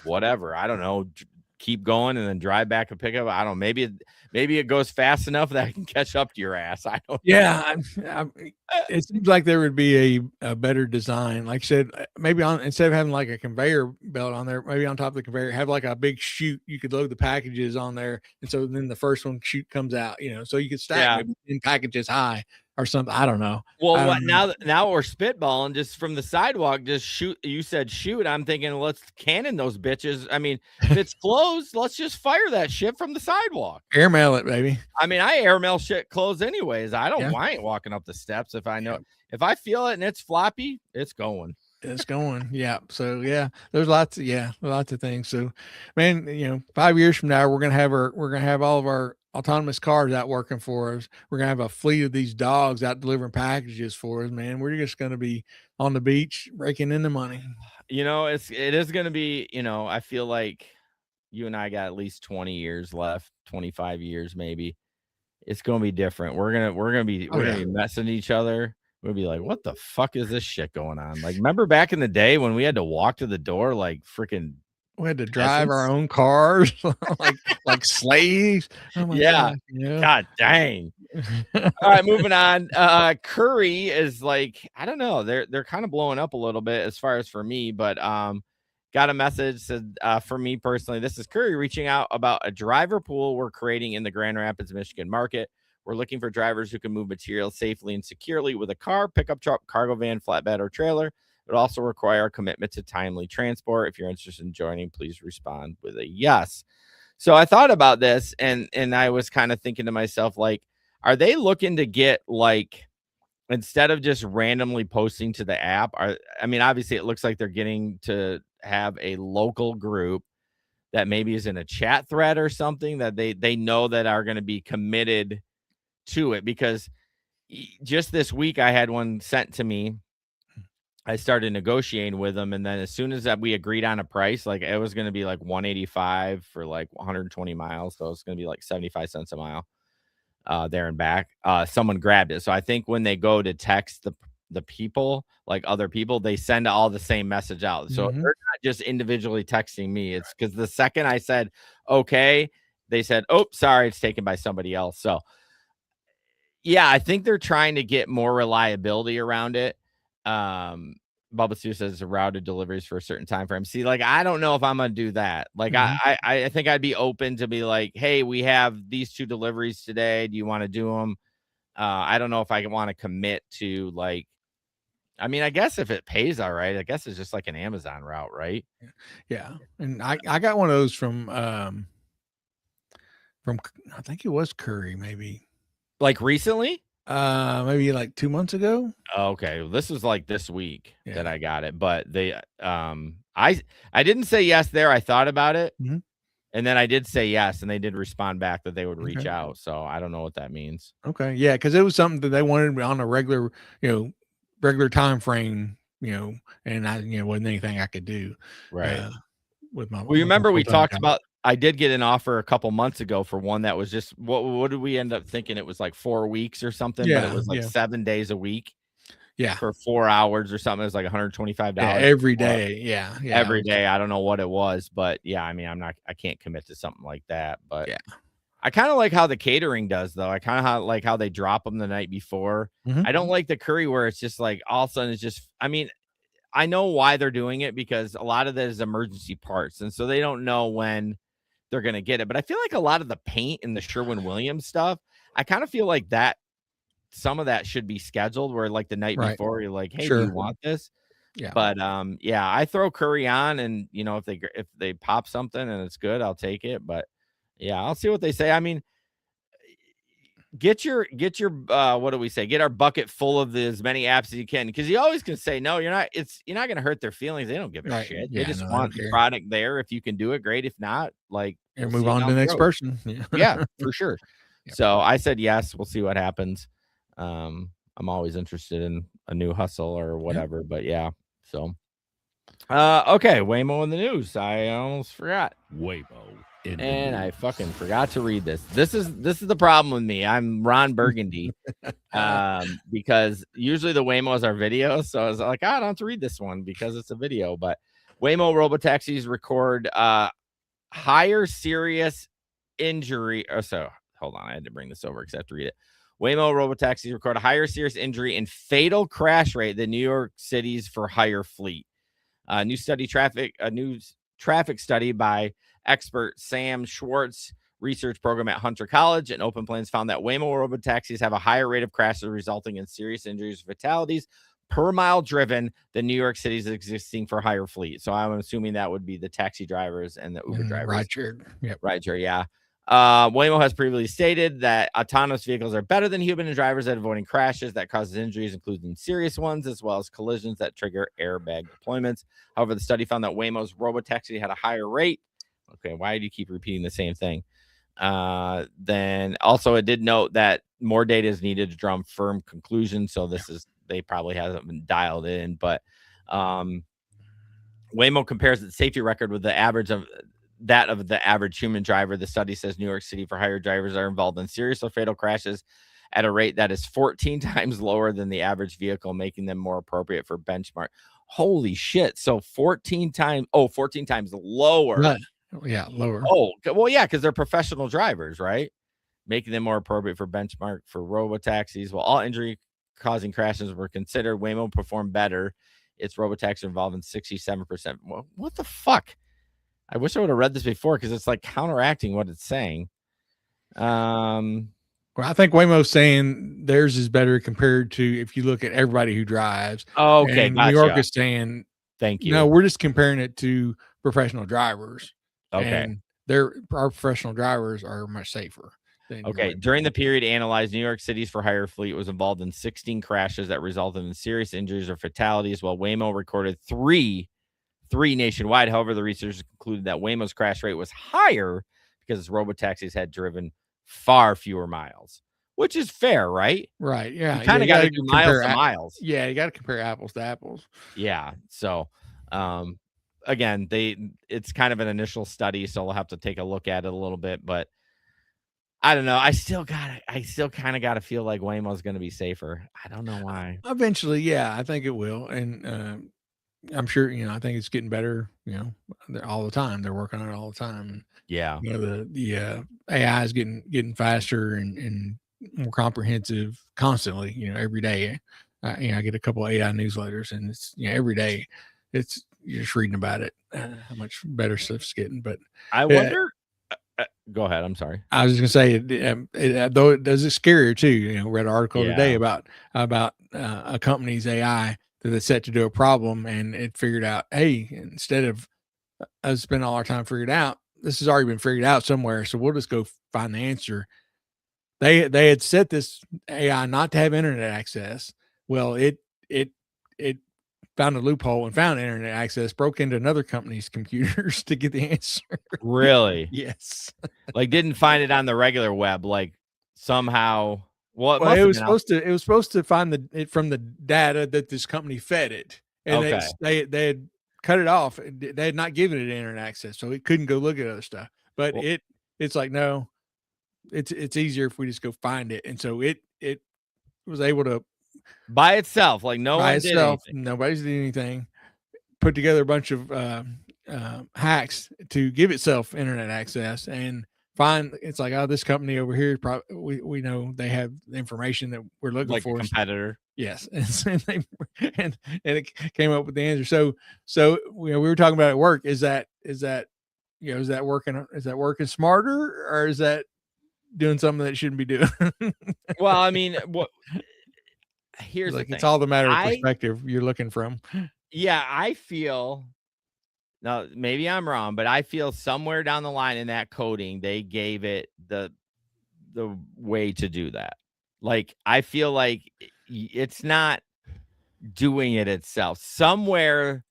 whatever. I don't know. Keep going and then drive back and pick up. I don't know. maybe it goes fast enough that I can catch up to your ass. I don't. Yeah, it seems like there would be a better design. Like I said, maybe instead of having like a conveyor belt on there, maybe on top of the conveyor, have like a big chute. You could load the packages on there, and so then the first one chute comes out. So you could stack maybe 10 packages high or something. I don't know. Well, what now we're spitballing just from the sidewalk. Just shoot. You said shoot. I'm thinking let's cannon those bitches. I mean, if it's closed, let's just fire that shit from the sidewalk. Airmail it, baby. I mean, I airmail shit closed anyways. I don't mind walking up the steps if I know if I feel it and it's floppy, it's going. It's going. Yeah. So yeah, there's lots of things. So, man, 5 years from now, we're gonna have all of our autonomous cars out working for us. We're gonna have a fleet of these dogs out delivering packages for us, man. We're just gonna be on the beach raking in the money. It is gonna be, I feel like you and I got at least 20 years left, 25 years maybe. It's gonna be different. We're gonna be messing each other. We'll be like, what the fuck is this shit going on? Like, remember back in the day when we had to walk to the door like freaking. We had to drive our own cars like slaves. Oh my God. God dang. All right, moving on. Curry is like, I don't know. They're kind of blowing up a little bit as far as for me, but got a message said for me personally, this is Curry reaching out about a driver pool we're creating in the Grand Rapids, Michigan market. We're looking for drivers who can move materials safely and securely with a car, pickup truck, cargo van, flatbed, or trailer. It also require a commitment to timely transport. If you're interested in joining, please respond with a yes. So I thought about this and I was kind of thinking to myself, like, are they looking to get like, instead of just randomly posting to the app, obviously it looks like they're getting to have a local group that maybe is in a chat thread or something that they know that are going to be committed to it, because just this week I had one sent to me. I started negotiating with them, and then as soon as we agreed on a price, like it was going to be like 185 for like 120 miles, so it's going to be like 75 cents a mile there and back. Someone grabbed it, so I think when they go to text the people, like other people, they send all the same message out. So they're not just individually texting me. It's because the second I said okay, they said, oh, sorry, it's taken by somebody else. So yeah, I think they're trying to get more reliability around it. Bubba Sue says routed deliveries for a certain time frame. See, like, I don't know if I'm gonna do that. Like, I think I'd be open to be like, hey, we have these 2 deliveries today. Do you want to do them? I don't know if I want to commit to like, I guess if it pays all right, I guess it's just like an Amazon route, right? Yeah. And I got one of those from I think it was Curry, maybe. Like recently? Maybe like 2 months ago. Okay, well, this was like this week that I got it, but they I didn't say yes there. I thought about it, and then I did say yes, and they did respond back that they would reach out. So I don't know what that means. Okay, yeah, because it was something that they wanted on a regular time frame, and I wasn't anything I could do with my. Well, you remember we talked about. I did get an offer a couple months ago for one that was just what did we end up thinking? It was like 4 weeks or something, but it was like 7 days a week. Yeah. For 4 hours or something. It was like $125 every day. Yeah. Every day. I don't know what it was, but yeah, I can't commit to something like that, but I kind of like how the catering does though. I kind of like how they drop them the night before. I don't like the Curry where it's just like all of a sudden it's just, I know why they're doing it because a lot of that is emergency parts. And so they don't know when they're going to get it. But I feel like a lot of the paint and the Sherwin-Williams stuff, I kind of feel like that some of that should be scheduled where like the night before you're like, hey, do you want this? Yeah. But I throw Curry on and if they pop something and it's good, I'll take it. But yeah, I'll see what they say. Get your what do we say? Get our bucket full of as many apps as you can, because you always can say no. You're not going to hurt their feelings. They don't give a shit. They just want the product there. If you can do it, great. If not, like we'll move on to the next person. Yeah, for sure. So I said yes. We'll see what happens. I'm always interested in a new hustle or whatever. But yeah. So okay, Waymo in the news. I almost forgot. Waymo. And I fucking forgot to read this. This is the problem with me. I'm Ron Burgundy, because usually the Waymos are videos. So I was like, I don't have to read this one because it's a video. But Waymo Robotaxis record higher serious injury. hold on, I had to bring this over because I have to read it. Waymo robotaxis record a higher serious injury and fatal crash rate than New York City's for hire fleet. A new traffic study by expert Sam Schwartz research program at Hunter College and Open Plains found that Waymo robotaxis have a higher rate of crashes resulting in serious injuries or fatalities per mile driven than New York City's existing for hire fleet. So I'm assuming that would be the taxi drivers and the Uber drivers. Rideshare, yeah. Waymo has previously stated that autonomous vehicles are better than human drivers at avoiding crashes that causes injuries, including serious ones, as well as collisions that trigger airbag deployments. However, the study found that Waymo's robotaxi had a higher rate. Okay, why do you keep repeating the same thing? Then also it did note that more data is needed to draw firm conclusions. So they probably haven't been dialed in, but Waymo compares its safety record with the average of that of the average human driver. The study says New York City for hire drivers are involved in serious or fatal crashes at a rate that is 14 times lower than the average vehicle, making them more appropriate for benchmark. Holy shit. So 14 times lower. Yeah, lower. Oh, well, yeah, because they're professional drivers, right? Making them more appropriate for benchmark for robotaxis. While all injury-causing crashes were considered, Waymo performed better. Its robotaxi involved in 67%. Well, what the fuck? I wish I would have read this before because it's like counteracting what it's saying. Well, I think Waymo's saying theirs is better compared to if you look at everybody who drives. Okay, and gotcha. New York is saying, thank you. No, we're just comparing it to professional drivers. Okay. And our professional drivers are much safer. Okay. During the period analyzed, New York City's for hire fleet was involved in 16 crashes that resulted in serious injuries or fatalities, while Waymo recorded three nationwide. However, the researchers concluded that Waymo's crash rate was higher because its robotaxis had driven far fewer miles, which is fair, right? Right. Yeah. You kind of got to do miles to miles. Yeah. You got to compare apples to apples. Yeah. So, again, it's kind of an initial study, so we'll have to take a look at it a little bit, but I don't know. I still kind of got to feel like Waymo's going to be safer. I don't know why. Eventually, yeah, I think it will. And I'm sure, I think it's getting better, all the time. They're working on it all the time. Yeah. The AI is getting faster and more comprehensive constantly, every day. I get a couple of AI newsletters and it's, every day you're just reading about it, how much better stuff's getting. But I wonder, go ahead. I'm sorry. I was just going to say, though it does it scarier too. Read an article today about a company's AI that it's set to do a problem, and it figured out, hey, instead of us spending all our time figuring it out, this has already been figured out somewhere, so we'll just go find the answer. They had set this AI not to have internet access. Well, it found a loophole and found internet access, broke into another company's computers to get the answer. Really? Yes. Like didn't find it on the regular web, like somehow. Well, it was supposed to find it from the data that this company fed it, and they had cut it off. They had not given it internet access, so it couldn't go look at other stuff. But it's like, no, it's easier if we just go find it, and so it was able to by itself, like nobody's did anything. Put together a bunch of hacks to give itself internet access and find. It's like, oh, this company over here, we know they have the information that we're looking for. Like a competitor. Yes, and it came up with the answer. So we were talking about at work. Is that working smarter, or is that doing something that it shouldn't be doing? Well, I mean, here's like the thing. It's all the matter of perspective you're looking from. Yeah, I feel. Now, maybe I'm wrong, but I feel somewhere down the line in that coding, they gave it the way to do that. Like, I feel like it's not doing it itself. Somewhere,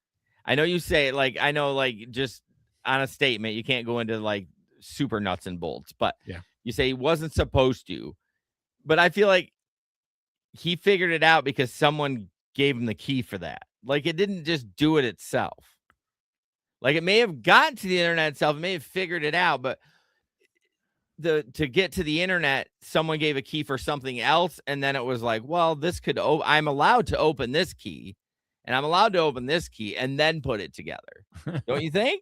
I know you say, like, I know, like, just on a statement, you can't go into, like, super nuts and bolts, but you say he wasn't supposed to. But I feel like he figured it out because someone gave him the key for that. Like, it didn't just do it itself. Like, it may have gotten to the internet itself, it may have figured it out, but to get to the internet, someone gave a key for something else, and then it was like, well, this could I'm allowed to open this key, and I'm allowed to open this key, and then put it together. Don't you think?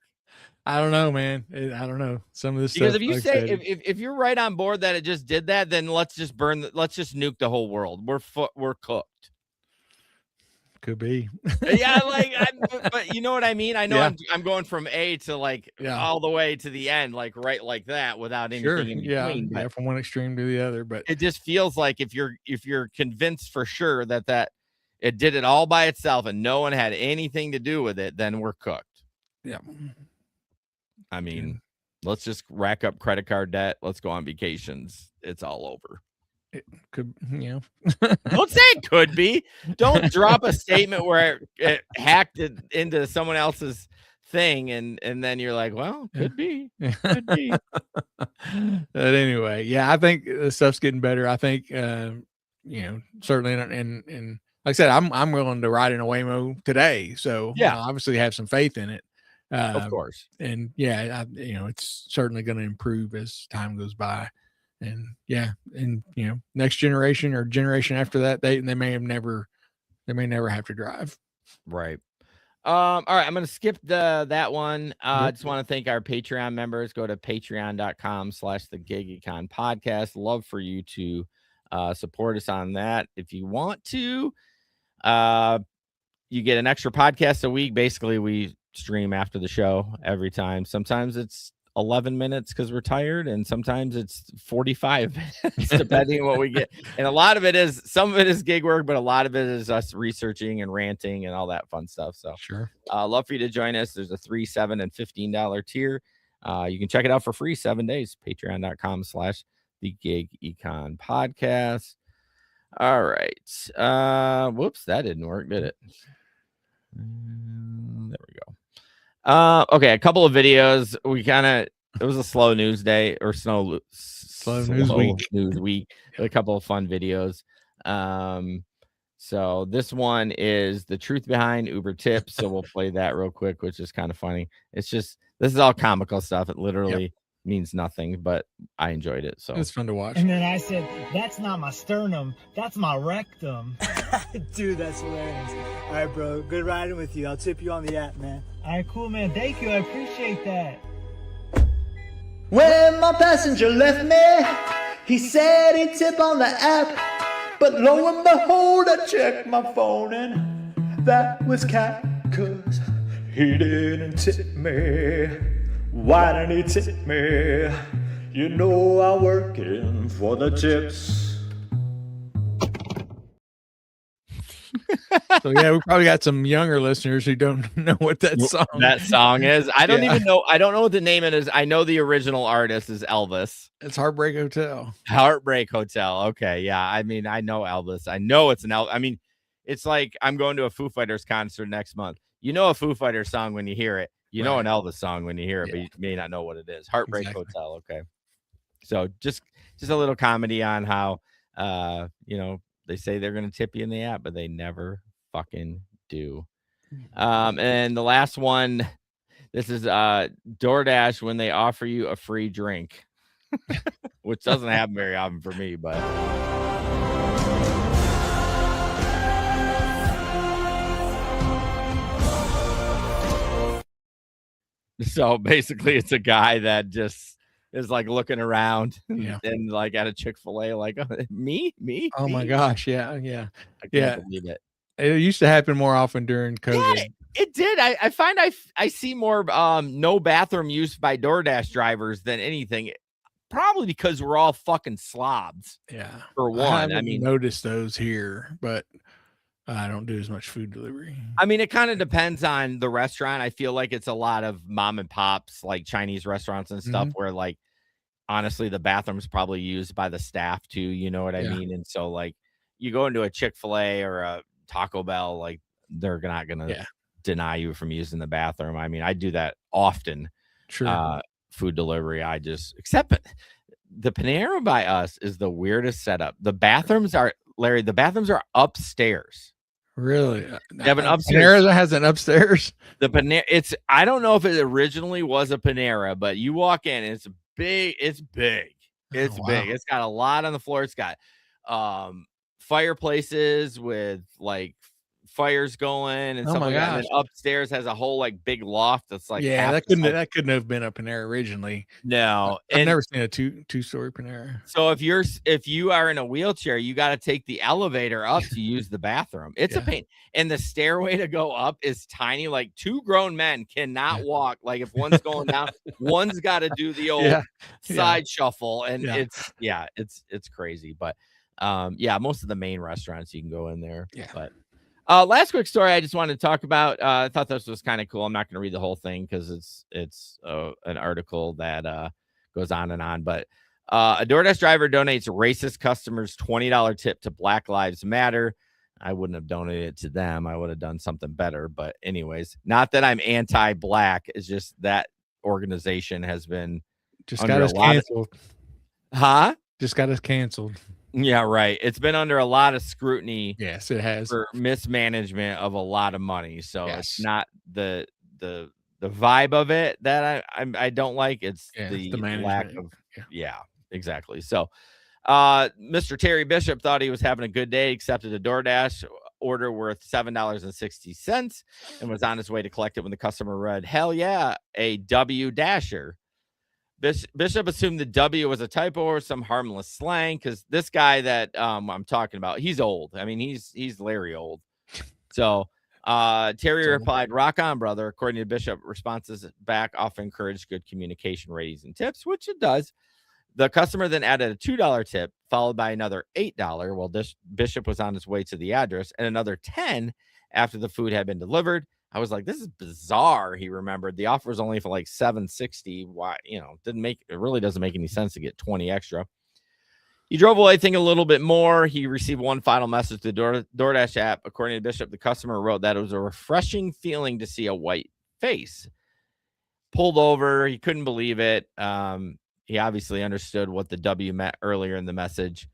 I don't know, man. I don't know. Some of this Because stuff. if you like I say said, if you're right on board that it just did that, then let's just let's just nuke the whole world. We're cooked. could be. Yeah, like but you know what I mean? I know Yeah. I'm going from A to like Yeah. all the way to the end, like right like that without anything Sure. in between. Yeah. But From one extreme to the other. But it just feels like if you're convinced for sure that it did it all by itself and no one had anything to do with it, then we're cooked. yeah. I mean, let's just rack up credit card debt. Let's go on vacations. It's all over. It could, you know. Don't say it could be. Don't drop a statement where it hacked it into someone else's thing and then you're like, well, could be. Could be. But anyway, yeah, I think the stuff's getting better. I think you know, certainly, and like I said, I'm willing to ride in a Waymo today. So Yeah. I obviously have some faith in it. Of course. And yeah, you know, it's certainly going to improve as time goes by. And yeah, and you know, next generation or generation after that, they may never have to drive. Right. All right, I'm gonna skip that one. I Yep. just want to thank our Patreon members. Go to patreon.com/the podcast. Love for you to support us on that. If you want to, you get an extra podcast a week. Basically, we stream after the show every time. Sometimes it's 11 minutes because we're tired, and sometimes it's 45 minutes, depending on what we get. And a lot of it is, some of it is gig work, but a lot of it is us researching and ranting and all that fun stuff. So Sure. love for you to join us. There's a $3, $7, and $15 tier. You can check it out for free 7 days. Patreon.com/the Gig Econ Podcast. All right. Whoops, that didn't work, did it? There we go. Okay, a couple of videos. It was a slow news day or slow news week. A couple of fun videos. So this one is the truth behind Uber tips. So we'll play that real quick, which is kind of funny. It's just, this is all comical stuff. It literally means nothing, but I enjoyed it. So It's fun to watch. And then I said, that's not my sternum, that's my rectum. Dude, that's hilarious. All right, bro, good riding with you. I'll tip you on the app, man. All right, cool, man. Thank you. I appreciate that. When my passenger left me, he said he'd tip on the app. But lo and behold, I checked my phone and that was cat, 'cause he didn't tip me. Why didn't he tip me? You know I'm working for the tips. So yeah, we probably got some younger listeners who don't know what that song is. I don't even know. I don't know what the name it is. I know the original artist is Elvis. It's Heartbreak Hotel. Heartbreak Hotel. Okay, yeah. I mean, I know Elvis. I know it's an Elvis. I mean, it's like I'm going to a Foo Fighters concert next month. You know a Foo Fighters song when you hear it. You know an Elvis song when you hear it, but you may not know what it is. Heartbreak Hotel. Okay. So just a little comedy on how you know, they say they're going to tip you in the app, but they never fucking do. And the last one, this is DoorDash when they offer you a free drink, which doesn't happen very often for me, but so basically it's a guy that just is like looking around and like at a Chick-fil-A, like me. Oh my gosh, yeah. I can't believe it. It used to happen more often during COVID. Yeah, it did. I find I see more no bathroom use by DoorDash drivers than anything. Probably because we're all fucking slobs. Yeah. For one, I mean, noticed those here, but I don't do as much food delivery. I mean, it kind of depends on the restaurant. I feel like it's a lot of mom and pops, like Chinese restaurants and stuff, where like honestly the bathroom's probably used by the staff too. You know what I mean? And so like you go into a Chick-fil-A or a Taco Bell, like they're not gonna deny you from using the bathroom. I mean, I do that often. Sure. Food delivery, I just accept it. The Panera by us is the weirdest setup. The bathrooms are, Larry, the bathrooms are upstairs. Really? They have an upstairs. Panera has an upstairs. The Panera, I don't know if it originally was a Panera, but you walk in and it's big. It's big. It's big. It's got a lot on the floor. It's got fireplaces with like fires going and Oh stuff my like that. And gosh. then upstairs has a whole like big loft that's like Yeah, half that the size- couldn't have been a Panera originally. No, I've and never seen a two-story Panera. so if you are in a wheelchair, you got to take the elevator up to use the bathroom. It's a Yeah. pain, and the stairway to go up is tiny. Like two grown men cannot walk. Like if one's going down, one's got to do the old Yeah. side shuffle, and Yeah. it's crazy. But most of the main restaurants you can go in there. Yeah. But last quick story I just wanted to talk about. I thought this was kind of cool. I'm not going to read the whole thing because it's an article that goes on and on. But a DoorDash driver donates racist customers $20 tip to Black Lives Matter. I wouldn't have donated it to them. I would have done something better. But anyways, not that I'm anti-black. It's just that organization has been just got us canceled. Just got us canceled. Yeah, right. It's been under a lot of scrutiny. Yes, it has. For mismanagement of a lot of money. So it's not the vibe of it that I don't like. It's the lack of exactly. So Mr. Terry Bishop thought he was having a good day, accepted a DoorDash order worth $7.60 and was on his way to collect it when the customer read, "Hell yeah, a W Dasher." Bishop assumed the W was a typo or some harmless slang because this guy that I'm talking about, he's old. I mean, he's Larry old. So Terry replied, "Rock on, brother." According to Bishop, responses back often encourage good communication ratings and tips, which it does. The customer then added a $2 tip, followed by another $8 while Bishop was on his way to the address, and another $10 after the food had been delivered. I was like, this is bizarre. He remembered the offer was only for like $7.60. Why, it really doesn't make any sense to get 20 extra. He drove away thinking a little bit more. He received one final message to the DoorDash app. According to Bishop, the customer wrote that it was a refreshing feeling to see a white face. Pulled over. He couldn't believe it. He obviously understood what the W meant earlier in the message.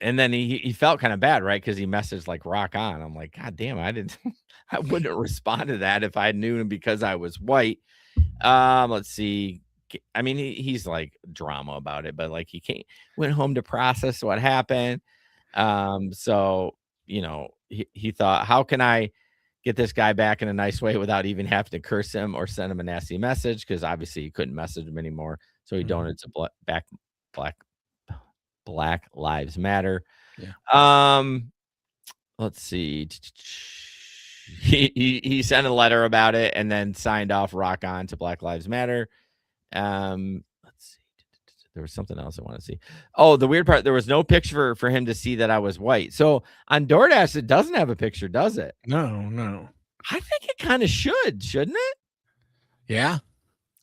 And then he felt kind of bad, right? Because he messaged like "rock on." I'm like, God damn, I wouldn't have responded to that if I knew him because I was white. Let's see. I mean, he's like drama about it, but like went home to process what happened. So he thought, how can I get this guy back in a nice way without even having to curse him or send him a nasty message? Because obviously he couldn't message him anymore. So he donated to Black Lives Matter. Yeah. Let's see. He sent a letter about it and then signed off "rock on" to Black Lives Matter. Let's see. There was something else I want to see. Oh, the weird part, there was no picture for him to see that I was white. So on DoorDash, it doesn't have a picture, does it? No. I think it kind of shouldn't it? Yeah.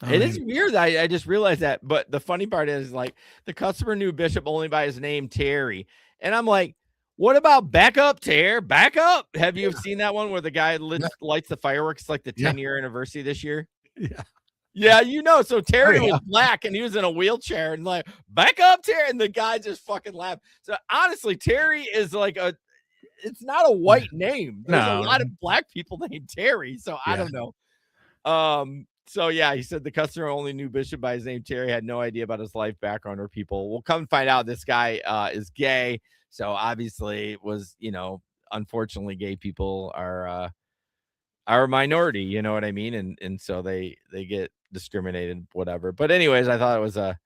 It is weird. I just realized that. But the funny part is, like, the customer knew Bishop only by his name, Terry. And I'm like, what about back up, Terry? Back up. Have you seen that one where the guy lights the fireworks like the 10-year anniversary this year? Yeah. Yeah, so Terry was black and he was in a wheelchair and like, back up, Terry. And the guy just fucking laughed. So honestly, Terry is like it's not a white name. There's a lot of black people named Terry. So I don't know. So yeah, he said the customer only knew Bishop by his name, Terry, had no idea about his life background or people. We'll come find out this guy is gay. So obviously it was, unfortunately gay people are a minority, you know what I mean? And so they get discriminated, whatever. But anyways, I thought it was a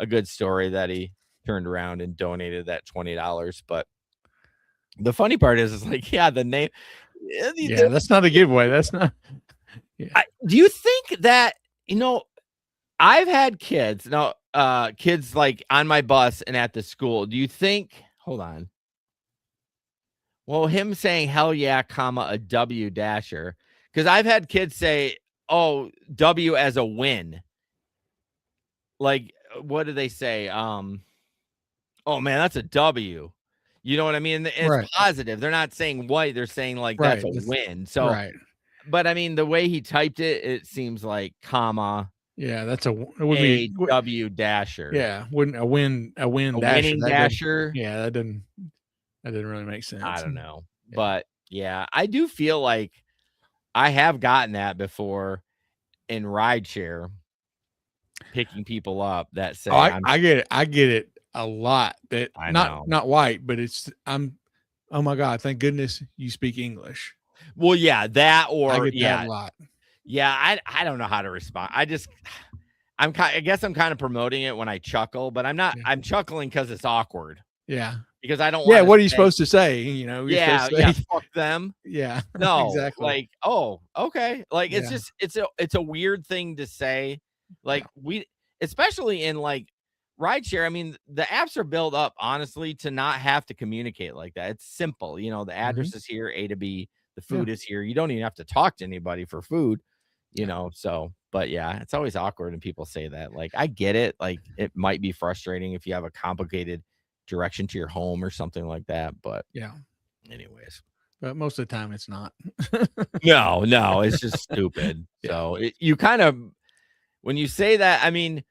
good story that he turned around and donated that $20. But the funny part is like, the name. Yeah, that's not a giveaway. That's not. Yeah. Do you think that, I've had kids kids like on my bus and at the school. Do you think, hold on. Well, him saying hell yeah, comma, a W Dasher. Because I've had kids say, oh, W as a win. Like, what do they say? Oh man, that's a W. You know what I mean? It's positive. They're not saying white. They're saying like that's a win. So but I mean, the way he typed it, it seems like comma. Yeah, it would be W Dasher. Yeah, wouldn't a win dasher. Winning dasher. That didn't really make sense. I don't know. Yeah. But yeah, I do feel like I have gotten that before in rideshare, picking people up that say I get it a lot. That not white, but oh my God, thank goodness you speak English. Well, yeah, that I or get yeah, that a lot. yeah. I don't know how to respond. I guess I'm kind of promoting it when I chuckle, but I'm not. Yeah. I'm chuckling because it's awkward. Yeah. Because I don't Yeah. want. What are you supposed to say? You know, you're Yeah, supposed to say, fuck them. yeah, No, exactly. like, oh, okay. Like it's Yeah. just it's a weird thing to say. Like especially in like rideshare. I mean, the apps are built up honestly to not have to communicate like that. It's simple. You know, the address is here, A to B, the food is here. You don't even have to talk to anybody for food, you know. So, but yeah, it's always awkward when people say that. Like, I get it. Like, it might be frustrating if you have a complicated direction to your home or something like that. But Yeah. anyways. But most of the time it's not. No, it's just stupid. Yeah. So you kind of, when you say that, I mean,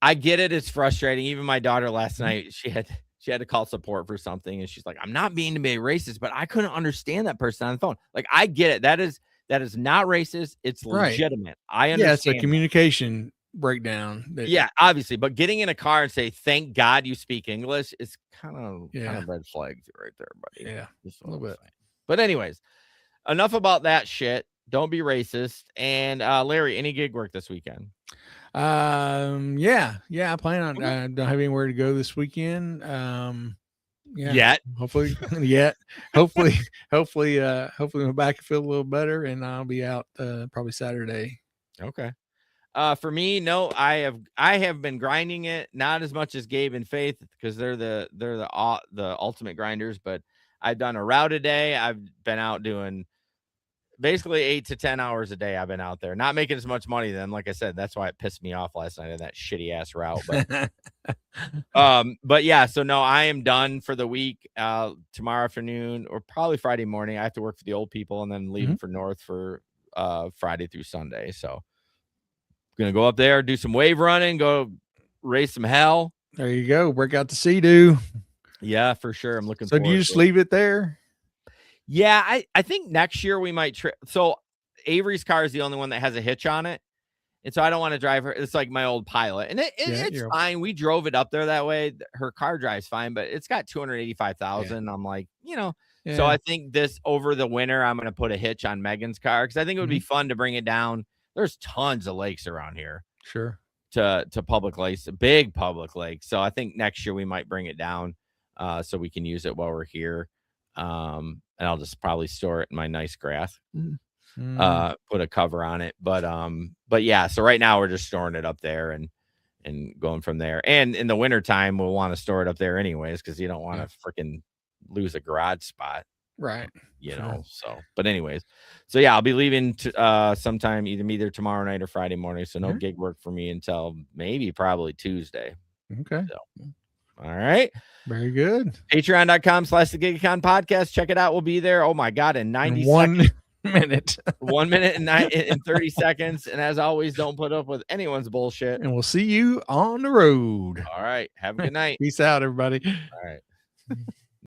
I get it. It's frustrating. Even my daughter last night, she had to call support for something, and she's like, "I'm not being to be racist, but I couldn't understand that person on the phone." Like, I get it. That is not racist. It's legitimate. I understand. Yeah, it's a communication breakdown. Yeah, obviously. But getting in a car and say, "Thank God you speak English," is kind of red flags right there, buddy. Yeah, just a little bit. But anyways, enough about that shit. Don't be racist. And Larry, any gig work this weekend? Yeah, I plan on. Don't have anywhere to go this weekend. Yet. Hopefully, hopefully my back will feel a little better, and I'll be out probably Saturday. Okay. For me, no, I have been grinding it, not as much as Gabe and Faith because they're the ultimate grinders, but I've done a route a day. I've been out doing basically 8 to 10 hours a day. I've been out there, not making as much money then. Like I said, that's why it pissed me off last night in that shitty ass route. But yeah, so no, I am done for the week. Tomorrow afternoon or probably Friday morning, I have to work for the old people and then leaving for North for Friday through Sunday. So gonna go up there, do some wave running, go race some hell. There you go. Work out the Sea-Doo. Yeah, for sure. I'm looking. So do you just leave it there? Yeah, I think next year we might so Avery's car is the only one that has a hitch on it. And so I don't want to drive her. It's like my old Pilot. And it's fine. We drove it up there that way. Her car drives fine, but it's got 285,000. I'm like, you know. Yeah. So I think this over the winter, I'm going to put a hitch on Megan's car because I think it would be fun to bring it down. There's tons of lakes around here. Sure. To public lakes, big public lakes. So I think next year we might bring it down so we can use it while we're here. And I'll just probably store it in my nice grass. Put a cover on it. But yeah, so right now we're just storing it up there and going from there. And in the wintertime, we'll want to store it up there anyways, because you don't want to freaking lose a garage spot. Right. You know, so but anyways, so yeah, I'll be leaving sometime either tomorrow night or Friday morning. So no gig work for me until maybe probably Tuesday. Okay. So, all right. Very good. Patreon.com/the GigCon podcast. Check it out. We'll be there. Oh my God. In 90 seconds. 1 minute and 30 seconds. And as always, don't put up with anyone's bullshit. And we'll see you on the road. All right. Have a good night. Peace out, everybody. All right.